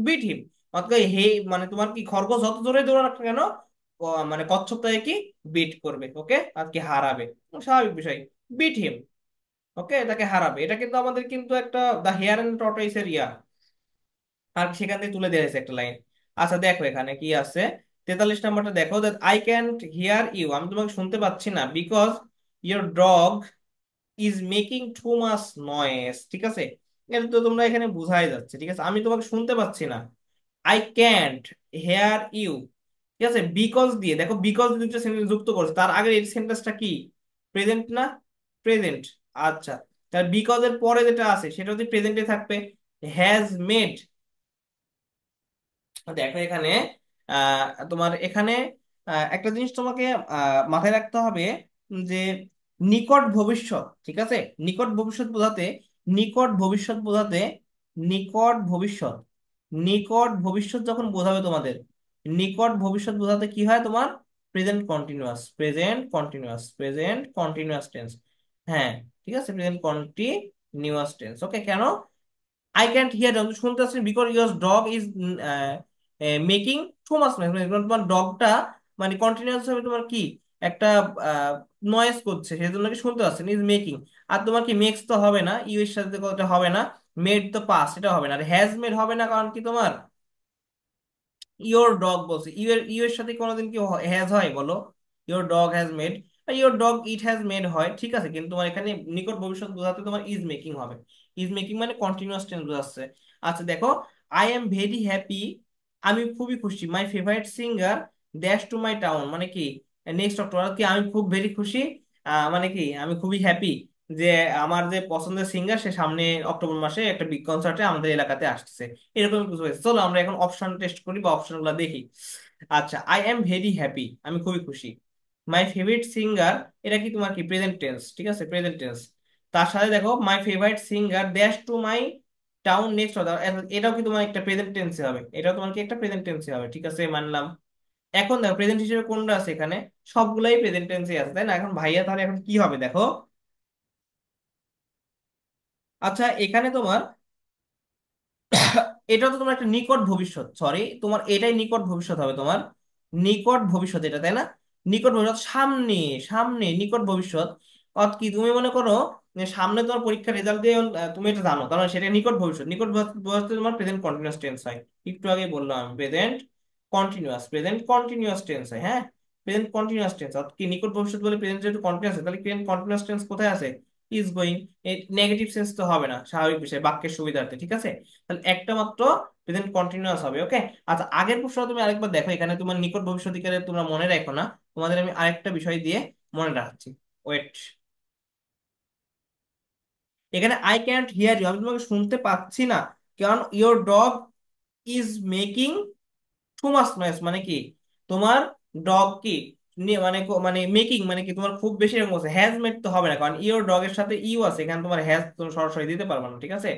বিট হিম, অর্থাৎ হে মানে তোমার কি খরগোশ যত জোরে দৌড়াক না কেন, মানে কচ্ছপ তাকে কি বিট করবে, ওকে, আর কি হারাবে, স্বাভাবিক বিষয়, বিট হিম, ওকে, এটাকে হারাবে, এটা কিন্তু আমাদের কিন্তু একটা দ্য হেয়ার এন্ড টর্টয়েস এর ইয়া, আর সেখান থেকে তুলে দিয়েছে একটা লাইন। আচ্ছা দেখো এখানে কি আছে, 43 নম্বরটা দেখো, that I can't hear you, আমি তোমাকে শুনতে পাচ্ছি না, because your dog is making too much noise, ঠিক আছে, এটা তো তোমরা এখানে বোঝাই যাচ্ছে, ঠিক আছে, আমি তোমাকে শুনতে পাচ্ছি না, আই ক্যান্ট হেয়ার ইউ, ঠিক আছে, বিকজ দিয়ে দেখো, বিকজ দুটো সেন্টেন্স যুক্ত করছে, তার আগে এই সেন্টেন্সটা কি, প্রেজেন্ট না, প্রেজেন্ট, আচ্ছা, তার বিকজ এর পরে যেটা আছে সেটা যদি প্রেজেন্টে থাকবে, হ্যাজ মেড, দেখো এখানে তোমার এখানে একটা জিনিস তোমাকে মাথায় রাখতে হবে, যে নিকট ভবিষ্যৎ, ঠিক আছে, নিকট ভবিষ্যৎ বোঝাতে, নিকট ভবিষ্যৎ বোঝাতে, নিকট ভবিষ্যৎ, নিকট ভবিষ্যৎ যখন বোঝাবে তোমাদের, নিকট ভবিষ্যৎ বোঝাতে কি হয় তোমার, present continuous, present continuous, present continuous tense, হ্যাঁ, ঠিক আছে, প্রেজেন্ট কন্টিনিউয়াস টেন্স, ওকে, কেন আই ক্যান্ট হিয়ার, আমি শুনতে পাচ্ছি, because your dog is making too much noise, তোমার ডগটা মানে কন্টিনিউয়াস ভাবে তোমার কি একটা নয়েজ করছে, সেই জন্য কি শুনতে পাচ্ছেন, ইজ মেকিং, আর তোমার কি মেক্স তো হবে না, ইউ এর সাথে কথা হবে না, মেড তো পাস, এটা হবে না, আর হ্যাজ মেড হবে না, কারণ কি তোমার ইওর ডগ বলছে, ইউ এর সাথে কোনোদিন কি হ্যাজ হয় বলো, your dog has made, your dog it has made হয়, ঠিক আছে, কিন্তু তোমার এখানে নিকট ভবিষ্যৎ বোঝাতে তোমার ইজ মেকিং হবে, ইজ মেকিং মানে কন্টিনিউয়াস টেন্স বোঝাচ্ছে। আচ্ছা দেখো, আই এম ভেরি হ্যাপি, আমি খুবই খুশি, my favourite singer dash to my town, মানে কি নেক্সট অক্টোবর, কি আমি খুব ভেরি খুশি, মানে কি আমি খুবই হ্যাপি যে আমার যে পছন্দের সিঙ্গার সে সামনে অক্টোবর মাসে একটা বিগ কনসার্টে আমাদের এলাকাতে আসছে, এরকম কিছু হয়েছে। চলো আমরা এখন অপশন টেস্ট করি বা অপশন গুলো দেখি। আচ্ছা, আই এম ভেরি হ্যাপি, আমি খুবই খুশি, মাই ফেভারিট সিঙ্গার, এটা কি তোমার কি প্রেজেন্ট টেন্স, ঠিক আছে, প্রেজেন্ট টেন্স, তার সাথে দেখো my favourite singer dash to my town next, এটাও কি তোমার একটা প্রেজেন্ট টেন্সে হবে, এটাও তোমার কি একটা প্রেজেন্ট টেন্সে হবে, ঠিক আছে, মানলাম। এখন দেখো প্রেজেন্ট হিসেবে কোনটা আছে এখানে, সবগুলাই প্রেজেন্ট টেন্সে আছে, তাই না, এখন ভাইয়া তাহলে এখন কি হবে দেখো, আচ্ছা এখানে তোমার এটা তো তোমার একটা নিকট ভবিষ্যৎ, সরি তোমার এটাই নিকট ভবিষ্যৎ হবে তোমার, নিকট ভবিষ্যৎ এটা, তাই না, নিকট ভবিষ্যৎ, সামনে, সামনে নিকট ভবিষ্যৎ, অর্থাৎ কি তুমি মনে করো যে সামনে তোমার পরীক্ষার রেজাল্ট দিয়ে তুমি এটা জানো, কারণ সেটা নিকট ভবিষ্যৎ, নিকট ভবিষ্যৎ তোমার প্রেজেন্ট কন্টিনিউয়াস টেন্স হয়, একটু আগে বললাম আমি, প্রেজেন্ট কন্টিনিউয়াস টেন্স হয়, হ্যাঁ, প্রেজেন্ট কন্টিনিউয়াস টেন্স, অর্থাৎ কি নিকট ভবিষ্যৎ বলে প্রেজেন্ট যেহেতু কন্টিনিউয়াস, তাহলে প্রেজেন্ট কন্টিনিউয়াস টেন্স কোথায় আছে, ইজ গোয়িং, নেগেটিভ সেন্স তো হবে না, স্বাভাবিক বিষয়, বাক্যের সুবিধার্থে, ঠিক আছে, তাহলে একটা মাত্র প্রেজেন্ট কন্টিনিউয়াস হবে, ওকে। আচ্ছা আগের প্রশ্ন তুমি আরেকবার দেখো, এখানে তোমার নিকট ভবিষ্যৎকালে তোমরা মনে রাখো না, তোমাদের আমি আরেকটা বিষয় দিয়ে মনে রাখছি, ওয়েট, এখানে আই ক্যান্ট হিয়ার ইউ, আমি তোমাকে শুনতে পাচ্ছি না, কারণ your dog is making too much noise, মানে কি তোমার ডগ কি মানে মানে মেকিং মানে কি তোমার খুব বেশি এরকম আছে, হ্যাজ মেড তো হবে না, কারণ ইওর ডগ এর সাথে ইউ আছে, এখানে তোমার হ্যাজ তুমি সরাসরি দিতে পারবে না, ঠিক আছে,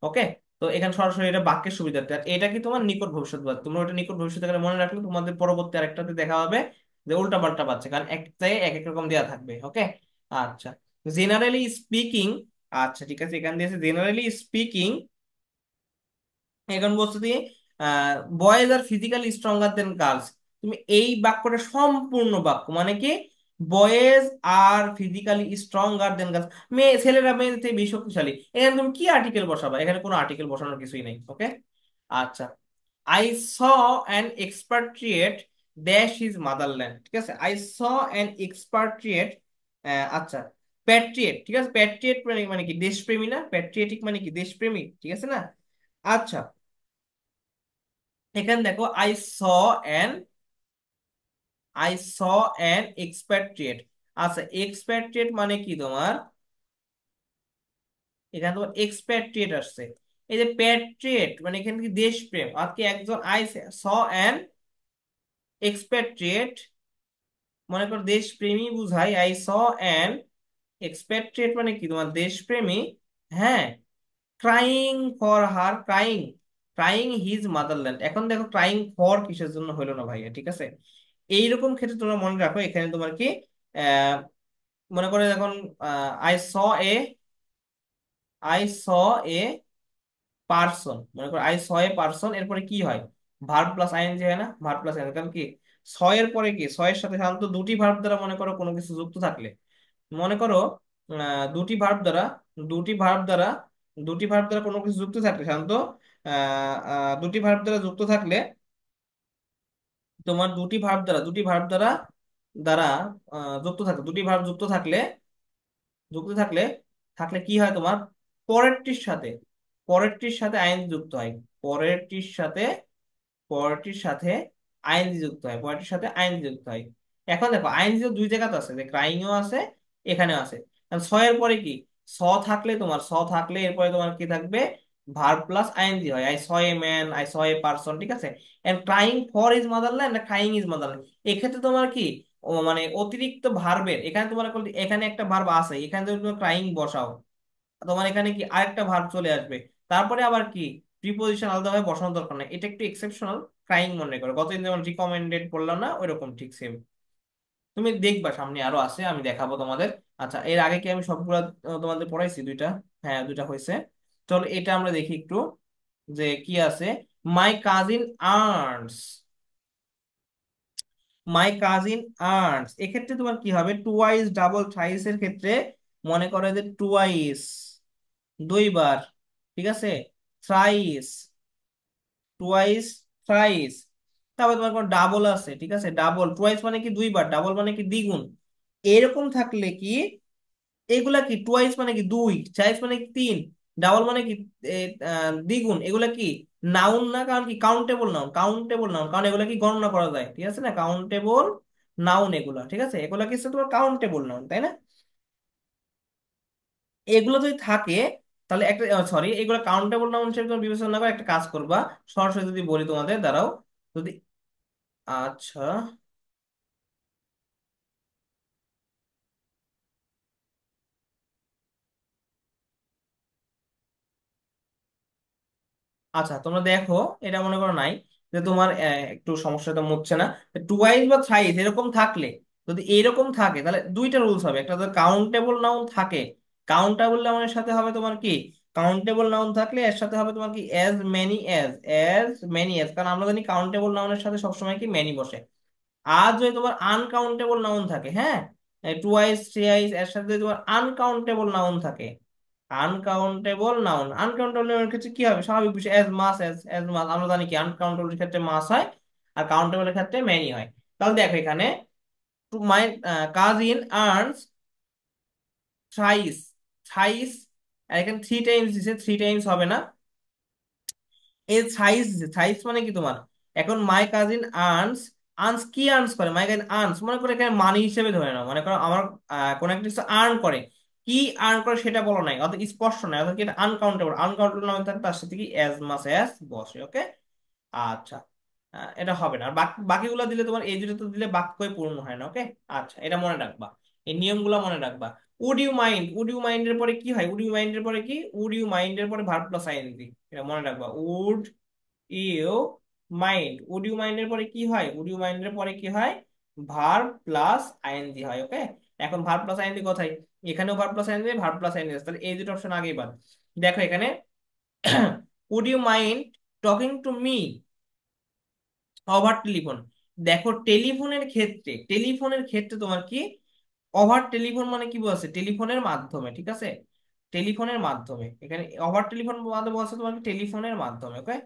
ওকে, তো এখানে সরাসরি এটা বাক্যের সুবিধার্থে, আর এটা কি তোমার নিকট ভবিষ্যৎ বাদ, তোমরা ওটা নিকট ভবিষ্যৎ এখানে মনে রাখলে তোমাদের পরবর্তী আরেকটাতে দেখা হবে যে উল্টা পাল্টা পাচ্ছে, কারণ একটাই এক এক রকম দেওয়া থাকবে, ওকে। আচ্ছা, জেনারেলি স্পিকিং, আচ্ছা ঠিক আছে, এখান দিয়েছে জেনারেলি স্পিকিং, এখন বলছো দিয়ে বয়েজ আর ফিজিক্যালি স্ট্রঙ্গার দেন গার্লস, তুমি এই বাক্যটা সম্পূর্ণ বাক্য মানে কি, বয়েজ আর ফিজিক্যালি স্ট্রঙ্গার দেন গার্লস, ছেলেরা মেয়েদের থেকে বেশি শক্তিশালী, এখানে তুমি কি আর্টিকেল বসাবা, এখানে কোনো আর্টিকেল বসানোর কিছুই নেই, ওকে। আচ্ছা I saw an expatriate dash his motherland, ঠিক আছে, আই স অ্যান এক্সপাট্রিয়েট, আচ্ছা, প্যাট্রিয়েট, ঠিক আছে, প্যাট্রিয়েট মানে মানে কি দেশপ্রেমী না, প্যাট্রিয়েটিক মানে কি দেশপ্রেমী, ঠিক আছে না। আচ্ছা, এখানে দেখো আই স অ্যান এক্সপ্যাট্রিয়েট। আচ্ছা, এক্সপ্যাট্রিয়েট মানে কি তোমার, এখানে তোমার এক্সপ্যাট্রিয়েট আসছে। এই যে প্যাট্রিয়েট মানে এখানে কি দেশপ্রেম, আর কি একজন আই স অ্যান এক্সপ্যাট্রিয়েট, মনে করো দেশপ্রেমী বুঝাই, আই স অ্যান এক্সপ্যাট্রিয়েট মানে কি তোমার দেশপ্রেমী, হ্যাঁ, crying for her, crying, crying his motherland. এখন দেখো ক্রাইং ফর কিসের জন্য হলো না ভাইয়া, ঠিক আছে। এইরকম ক্ষেত্রে তোমরা মনে রাখো এখানে তোমার কি আহ, মনে করো এখন I saw A I saw a person, মনে করো আই স এ পার্সন, এরপরে কি হয়, ভার্ব প্লাস আইএনজি হয় না, ভার্ব প্লাস আইএনজি, কারণ কি স এর পরে কি, স এর সাথে সাধারণত দুটি ভার্ব দ্বারা মনে করো কোনো কিছু যুক্ত থাকলে, মনে করো দুটি ভার্ব দ্বারা, দুটি ভার্ব দ্বারা, দুটি ভার্ব দ্বারা কোনো কিছু যুক্ত থাকলে সাধারণত দুটি ভার্ব দ্বারা যুক্ত থাকলে, তোমার দুটি ভার্ব দ্বারা দ্বারা যুক্ত থাকলে, দুটি ভার্ব যুক্ত থাকলে, যুক্ত থাকলে, থাকলে কি হয় তোমার, পরেরটির সাথে, পরেরটির সাথে আইএনজি যুক্ত হয়, পরেরটির সাথে, পরেরটির সাথে আইএনজি যুক্ত হয়, পরেরটির সাথে আইএনজি যুক্ত হয়। এখন দেখো আইএনজি তো দুই জায়গাতে আছে, যে ক্রাইংও আছে, এখানেও আছে। কারণ ছ এর পরে কি, স থাকলে, তোমার স থাকলে এরপরে তোমার কি থাকবে, ভার্ব প্লাস আইএনজি হয়, I saw a man, I saw a person, ঠিক আছে। And crying for is motherland না ক্রাইং ইজ মাদারল্যান্ড, এক্ষেত্রে তোমার কি মানে অতিরিক্ত ভার্বের, এখানে তোমার এখানে একটা ভার্ব আছে, এখানে যদি তুমি ক্রাইং বসাও, তোমার এখানে কি আরেকটা ভার্ব চলে আসবে, তারপরে আবার কি প্রিপোজিশন আলাদাভাবে বসানোর দরকার নেই, এটা একটু এক্সেপশনাল, ক্রাইং মনে করো, গতদিন যেমন রিকমেন্ডেড বললাম না, ওইরকম ঠিক সেম। তুমি দেখবা সামনে আরো আছে, আমি দেখাবো তোমাদের। আচ্ছা, এর আগে কি আমি সবগুলা তোমাদের পড়াইছি দুইটা, হ্যাঁ দুইটা হয়েছে। চলো এটা আমরা দেখি একটু, যে কি আছে, মাই কাজিন আর্নস, মাই কাজিন আর্নস, এক্ষেত্রে তোমার কি হবে, টুয়াইস, ডাবল, থ্রাইস এর ক্ষেত্রে মনে করো যে টুয়াইস দুইবার, ঠিক আছে, থ্রাইস, টুয়াইস, থ্রাইস, তারপর তোমার কোনো ডাবল আছে, ঠিক আছে, ডাবল, টুয়াইস মানে কি দুইবার, ডাবল মানে কি দ্বিগুণ, এরকম থাকলে কি, এগুলা কি টুয়াইস মানে কি দুই, থ্রাইস মানে কি তিন, ডাবল মানে কি দ্বিগুণ, এগুলা কি নাউন না, কারণ কি কাউন্টেবল নাউন, কাউন্টেবল নাউন, কারণ এগুলা কি গণনা করা যায়, ঠিক আছে না, কাউন্টেবল নাউন এগুলা, ঠিক আছে, এগুলা কি হচ্ছে তোমার কাউন্টেবল নাউন, তাই না। এগুলো যদি থাকে তাহলে একটা, সরি, এগুলো কাউন্টেবল নাউন হিসেবে তুমি বিবেচনা না করে একটা কাজ করবা, সরাসরি যদি বলি তোমাদের দ্বারাও, যদি, আচ্ছা, আচ্ছা তোমরা দেখো, এটা মনে করো নাই, যে তোমার একটু সমস্যাটা মুছছে না, টুয়াইস বা থ্রাইস এরকম থাকলে, যদি এরকম থাকে তাহলে দুইটা রুলস হবে, একটা তো কাউন্টেবল নাউন থাকে, কাউন্টেবল নাউনের সাথে হবে তোমার কি, কাউন্টেবল নাউন থাকলে এর সাথে হবে তোমার কি as many as, as many as, কারণ আমরা জানি কাউন্টেবল নাউনের সাথে সবসময় কি মেনি বসে। আর যদি তোমার আনকাউন্টেবল নাউন থাকে, হ্যাঁ, টুয়াইস, থ্রাইস, এর সাথে যদি তোমার আনকাউন্টেবল নাউন থাকে, আনকাউন্টেবল নাউন, আনকাউন্টেবল নাউনের ক্ষেত্রে কি হবে, স্বাভাবিক বিষয়, এজ মাস, এজ মাস, আমরা জানি কি আনকাউন্টেবল এর ক্ষেত্রে মাস হয়, আর কাউন্টেবল এর ক্ষেত্রে মেনি হয়। তাহলে দেখো এখানে to my cousin earns thrice, thrice, আর এখানে থ্রি টাইমস দিছে, থ্রি টাইমস হবে না, এই সাইজ, সাইজ মানে কি তোমার, এখন মাই কাজিন আর্নস, আর্নস কি আর্নস করে, মাই কাজিন আর্নস মনে করো এখানে মানি হিসেবে ধরে নাও, মনে করো আমার কোন একটা কিছু আর্ন করে, কি আর্ন করে সেটা বলো নাই, অর্থাৎ স্পষ্ট নাই, অর্থাৎ কি এটা আনকাউন্টেবল, আনকাউন্টেবল নামে থাকে, তার সাথে কি অ্যাজ মাস অ্যাজ বসে, ওকে। আচ্ছা, এটা হবে না, আর বাকি বাকিগুলো দিলে তোমার এই দুটো তো দিলে বাক্যই পূর্ণ হয় না, ওকে। আচ্ছা, এটা মনে রাখবা, এই নিয়মগুলো মনে রাখবা। Would you mind, would you mind এর পরে কি হয়, উড ইউ মাইন্ড এর পরে কি, উড ইউ মাইন্ড এর পরে ভার্ব প্লাস আইএনজি, এটা মনে রাখবা, would you mind, would you mind এর পরে কি হয়, উড ইউ মাইন্ড এর পরে কি হয়, ভার্ব প্লাস আইএনজি হয়, ওকে। এখন ভার্ব প্লাস আইএনজি কোথায়, এখানেও verb plus ING, verb plus ING, তাহলে এই দুটো অপশন আগেই বাদ। দেখো এখানে would you mind talking to me over telephone, দেখো টেলিফোনের ক্ষেত্রে, টেলিফোনের ক্ষেত্রে তোমার কি ওভার টেলিফোন মানে কি বলছে, টেলিফোনের মাধ্যমে, ঠিক আছে, টেলিফোনের মাধ্যমে, এখানে ওভার টেলিফোন মাধ্যমে বলছে তোমার টেলিফোনের মাধ্যমে, ওকে,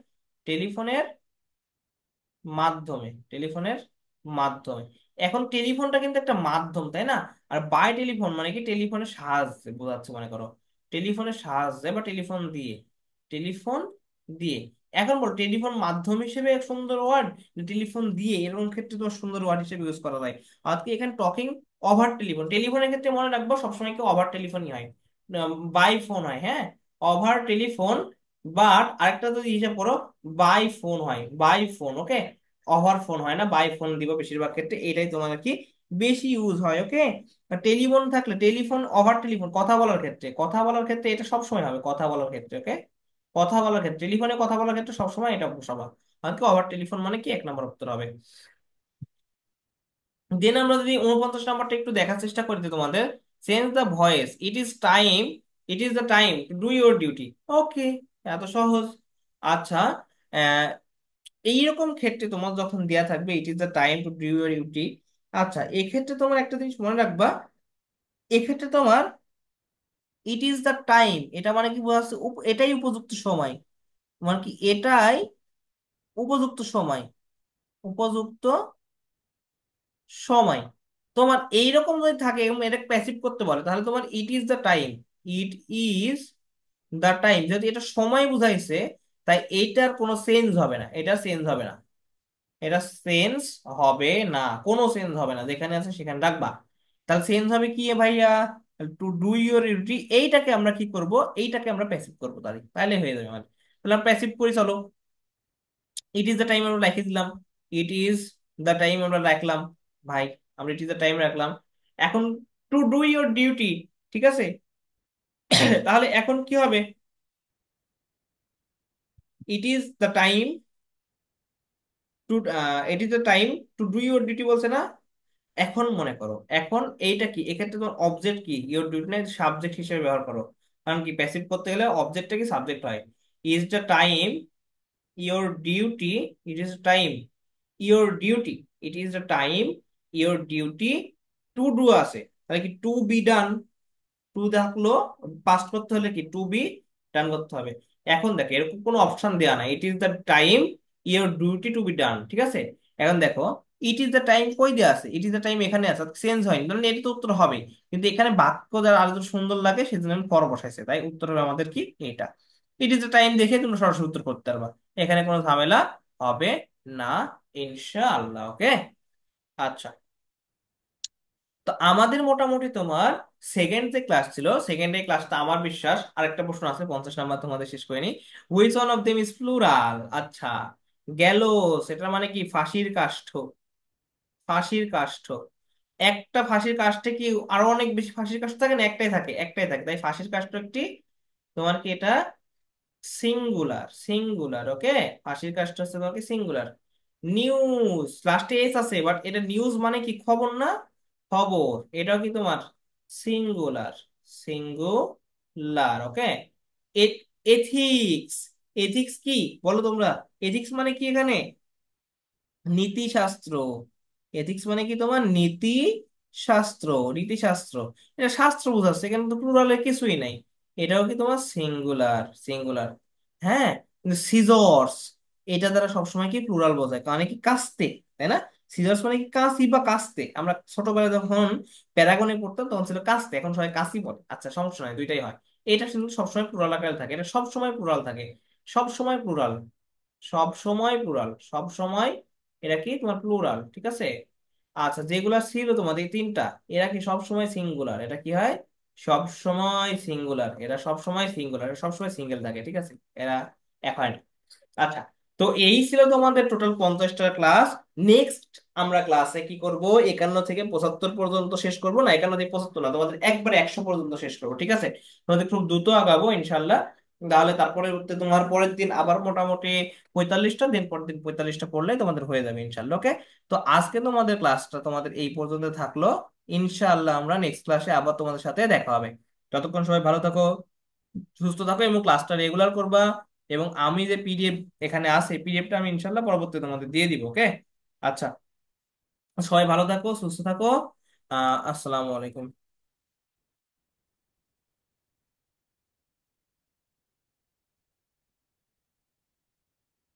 টেলিফোনের মাধ্যমে, টেলিফোনের মাধ্যমে। এখন টেলিফোনটা কিন্তু একটা মাধ্যম, তাই না? আর বাই টেলিফোন মানে কি, টেলিফোনের সাহায্যে বোঝাচ্ছে মনে করো, টেলিফোনের সাহায্যে বা টেলিফোন দিয়ে, টেলিফোন দিয়ে। এখন বল, টেলিফোন মাধ্যম হিসেবে এক সুন্দর ওয়ার্ড, টেলিফোন দিয়ে এরকম ক্ষেত্রে তোমার সুন্দর ওয়ার্ড হিসেবে ইউজ করা যায়। আর কি এখানে টকিং ওভার টেলিফোন, টেলিফোনের ক্ষেত্রে মনে রাখবো সবসময় কি ওভার টেলিফোনই হয়, বাই ফোন হয়, হ্যাঁ, ওভার টেলিফোন। বাট আরেকটা যদি হিসাব করো, বাই ফোন হয়, by phone, okay. Over phone হয় না, বাই ফোন দিব বেশিরভাগ ক্ষেত্রে, এটাই তোমার কি বেশি ইউজ হয়, ওকে। টেলিফোন থাকলে টেলিফোন, ওভার টেলিফোন কথা বলার ক্ষেত্রে, কথা বলার ক্ষেত্রে এটা সবসময় হবে কথা বলার ক্ষেত্রে, ওকে। কথা বলার ক্ষেত্রে, টেলিফোনে কথা বলার ক্ষেত্রে সবসময় এটা বসাবা। আর কি ওভার টেলিফোন মানে কি, 1 নম্বর উত্তর হবে। দেন আমরা যদি 49 নাম্বারটা একটু দেখার চেষ্টা করি তো তোমাদের, change the voice, it is time, it is the time to do your duty. Okay, এত সহজ। আচ্ছা, আহ, এইরকম ক্ষেত্রে তোমার যখন দেয়া থাকবে ইট is the time to do your duty, আচ্ছা এক্ষেত্রে তোমার একটা জিনিস মনে রাখবা, এক্ষেত্রে তোমার ইট ইজ দ্য টাইম, এটা মানে কি বোঝাচ্ছে, এটাই উপযুক্ত সময়, মানে কি এটাই উপযুক্ত সময়, উপযুক্ত সময়। তোমার এইরকম যদি থাকে এবং এটা প্যাসিভ করতে বলে, তাহলে তোমার ইট is the time, it is the time, যদি এটা সময় বুঝাইছে, তাই এইটার কোনো চেঞ্জ হবে না, এটা চেঞ্জ হবে না, এটা চেঞ্জ হবে না, কোনো চেঞ্জ হবে না, যেখানে আছে সেখানে রাখবা। তাহলে চেঞ্জ হবে কি ভাইয়া, টু ডু ইউর ডিউটি, এইটাকে আমরা কি করব, এইটাকে আমরা প্যাসিভ করবো, তাহলে তাহলে হয়ে যাবে আমাদের। তাহলে আমরা প্যাসিভ করি, চলো। ইট ইজ দ্য টাইম আমরা লিখে দিলাম, ইট ইজ দ্য টাইম আমরা রাখলাম, ভাই আমরা ইট ইজ দ্য টাইম রাখলাম। এখন টু ডু ইউর ডিউটি, ঠিক আছে। তাহলে এখন কি হবে, ইট is the time two, it is the time to do your duty বলছে না। এখন মনে করো, এখন এইটা কি, এক্ষেত্রে তোমার অবজেক্ট কি, ইউর ডিউটি না সাবজেক্ট হিসেবে ব্যবহার করো, কারণ কি প্যাসিভ করতে গেলে অবজেক্টটা কি সাবজেক্ট হয়। Is the time your duty, it is time your duty, it is the time your duty to do আছে, তাহলে কি টু বি ডান, টু থাকলো, পাস্ট করতে হলে কি টু বি ডান করতে হবে। এখন দেখো এরকম কোনো অপশন দেওয়া নাই, ইট is the time your duty to be done, ঠিক আছে। এখন দেখো ইট ইজ দ্য টাইম কই দেওয়া আছে, ইট ইজ দ্য টাইম এখানে আছে, চেঞ্জ হয়নি, তাহলে এটি তো উত্তর হবে। কিন্তু এখানে বাক্য যারা আরো সুন্দর লাগে সেজন্য আমি পর বসাইছে, তাই উত্তর হবে আমাদের কি এটা। ইট ইজ দ্য টাইম দেখে তুমি সরাসরি উত্তর করতে পারবা, এখানে কোনো ঝামেলা হবে না, ইনশাআল্লাহ, ওকে। আচ্ছা, তো আমাদের মোটামুটি তোমার সেকেন্ড যে ক্লাস ছিল, সেকেন্ড এই ক্লাসটা আমার বিশ্বাস আরেকটা প্রশ্ন আছে, 50 নাম্বার তোমাদের শেষ করে নি। Which one of them is plural, আচ্ছা, গেল, সেটা মানে কি ফাঁসির কাষ্ঠ, ফাঁসির কাষ্ঠ। একটা ফাঁসির কাষ্ঠে কি আরো অনেক বেশি ফাঁসির কাষ্ঠ থাকে না, একটাই থাকে, একটাই থাকে, তাই ফাঁসির কাষ্ঠ একটি, তোমার কি এটা সিঙ্গুলার, সিঙ্গুলার, ওকে। ফাঁসির কাজটা হচ্ছে তোমার কি সিঙ্গুলার। নিউজ, লাস্টে এস আছে, বাট এটা নিউজ মানে কি খবর না, খবর, এটাও কি তোমার সিঙ্গুলার, সিঙ্গুলার, ওকে। এথিক্স, এথিক্স কি বলো তোমরা, এথিক্স মানে কি এখানে নীতি শাস্ত্র, এথিক্স মানে কি তোমার নীতি শাস্ত্র, নীতি শাস্ত্র, এটা শাস্ত্র বোঝাচ্ছে, এখানে তো প্লুরালে কিছুই নাই, এটাও কি তোমার সিঙ্গুলার, সিঙ্গুলার। হ্যাঁ, কিন্তু সিজর্স, এটা দ্বারা সবসময় কি প্লুরাল বোঝায়, কারণ কি কাস্তে, তাই না। সিজর্স মানে কি কাঁচি বা কাস্তে, আমরা ছোটবেলায় যখন প্যারাগনে পড়তাম তখন ছিল কাস্তে, এখন সবাই কাঁচি বলে, আচ্ছা সমস্যা নাই, দুইটাই হয়। এটা কিন্তু সবসময় প্লুরাল আকারে থাকে, এটা সবসময় প্লুরাল থাকে, সবসময় প্লুরাল, সব সময় প্লুরাল, সব সময় এরা কি তোমার প্লুরাল, ঠিক আছে। আচ্ছা, যেগুলা ছিল তোমাদের এই তিনটা, এরা কি সব সময় সিঙ্গুলার, এটা কি হয় সব সময় সিঙ্গুলার, এরা সব সময় সিঙ্গুলার, এরা সব সময় সিঙ্গেল থাকে, ঠিক আছে, এরা এক হয় না। আচ্ছা, তো এই ছিল তোমাদের টোটাল 50টা ক্লাস। নেক্সট আমরা ক্লাসে কি করব, 51 থেকে 75 পর্যন্ত শেষ করব, না 51 থেকে 75 না, তোমাদের একবারে 100 পর্যন্ত শেষ করবো, ঠিক আছে। তোমাদের খুব দ্রুত আগাবো ইনশাল্লাহ। তাহলে তারপরে উঠতে তোমার পরের দিন আবার মোটামুটি 45টা, দিন পর দিন 45টা পড়লে তোমাদের হয়ে যাবে ইনশাল্লাহ, ওকে। তো আজকে তোমাদের ক্লাসটা তোমাদের এই পর্যন্ত থাকলো, ইনশাআল্লাহ আমরা নেক্সট ক্লাসে আবার তোমাদের সাথে দেখা হবে। ততক্ষণ সবাই ভালো থাকো, সুস্থ থাকো এবং ক্লাসটা রেগুলার করবা। এবং আমি যে পিডিএফ এখানে আছে, পিডিএফটা আমি ইনশাল্লাহ পরবর্তীতে তোমাদের দিয়ে দিব, ওকে। আচ্ছা, সবাই ভালো থাকো, সুস্থ থাকো, আসসালামু আলাইকুম।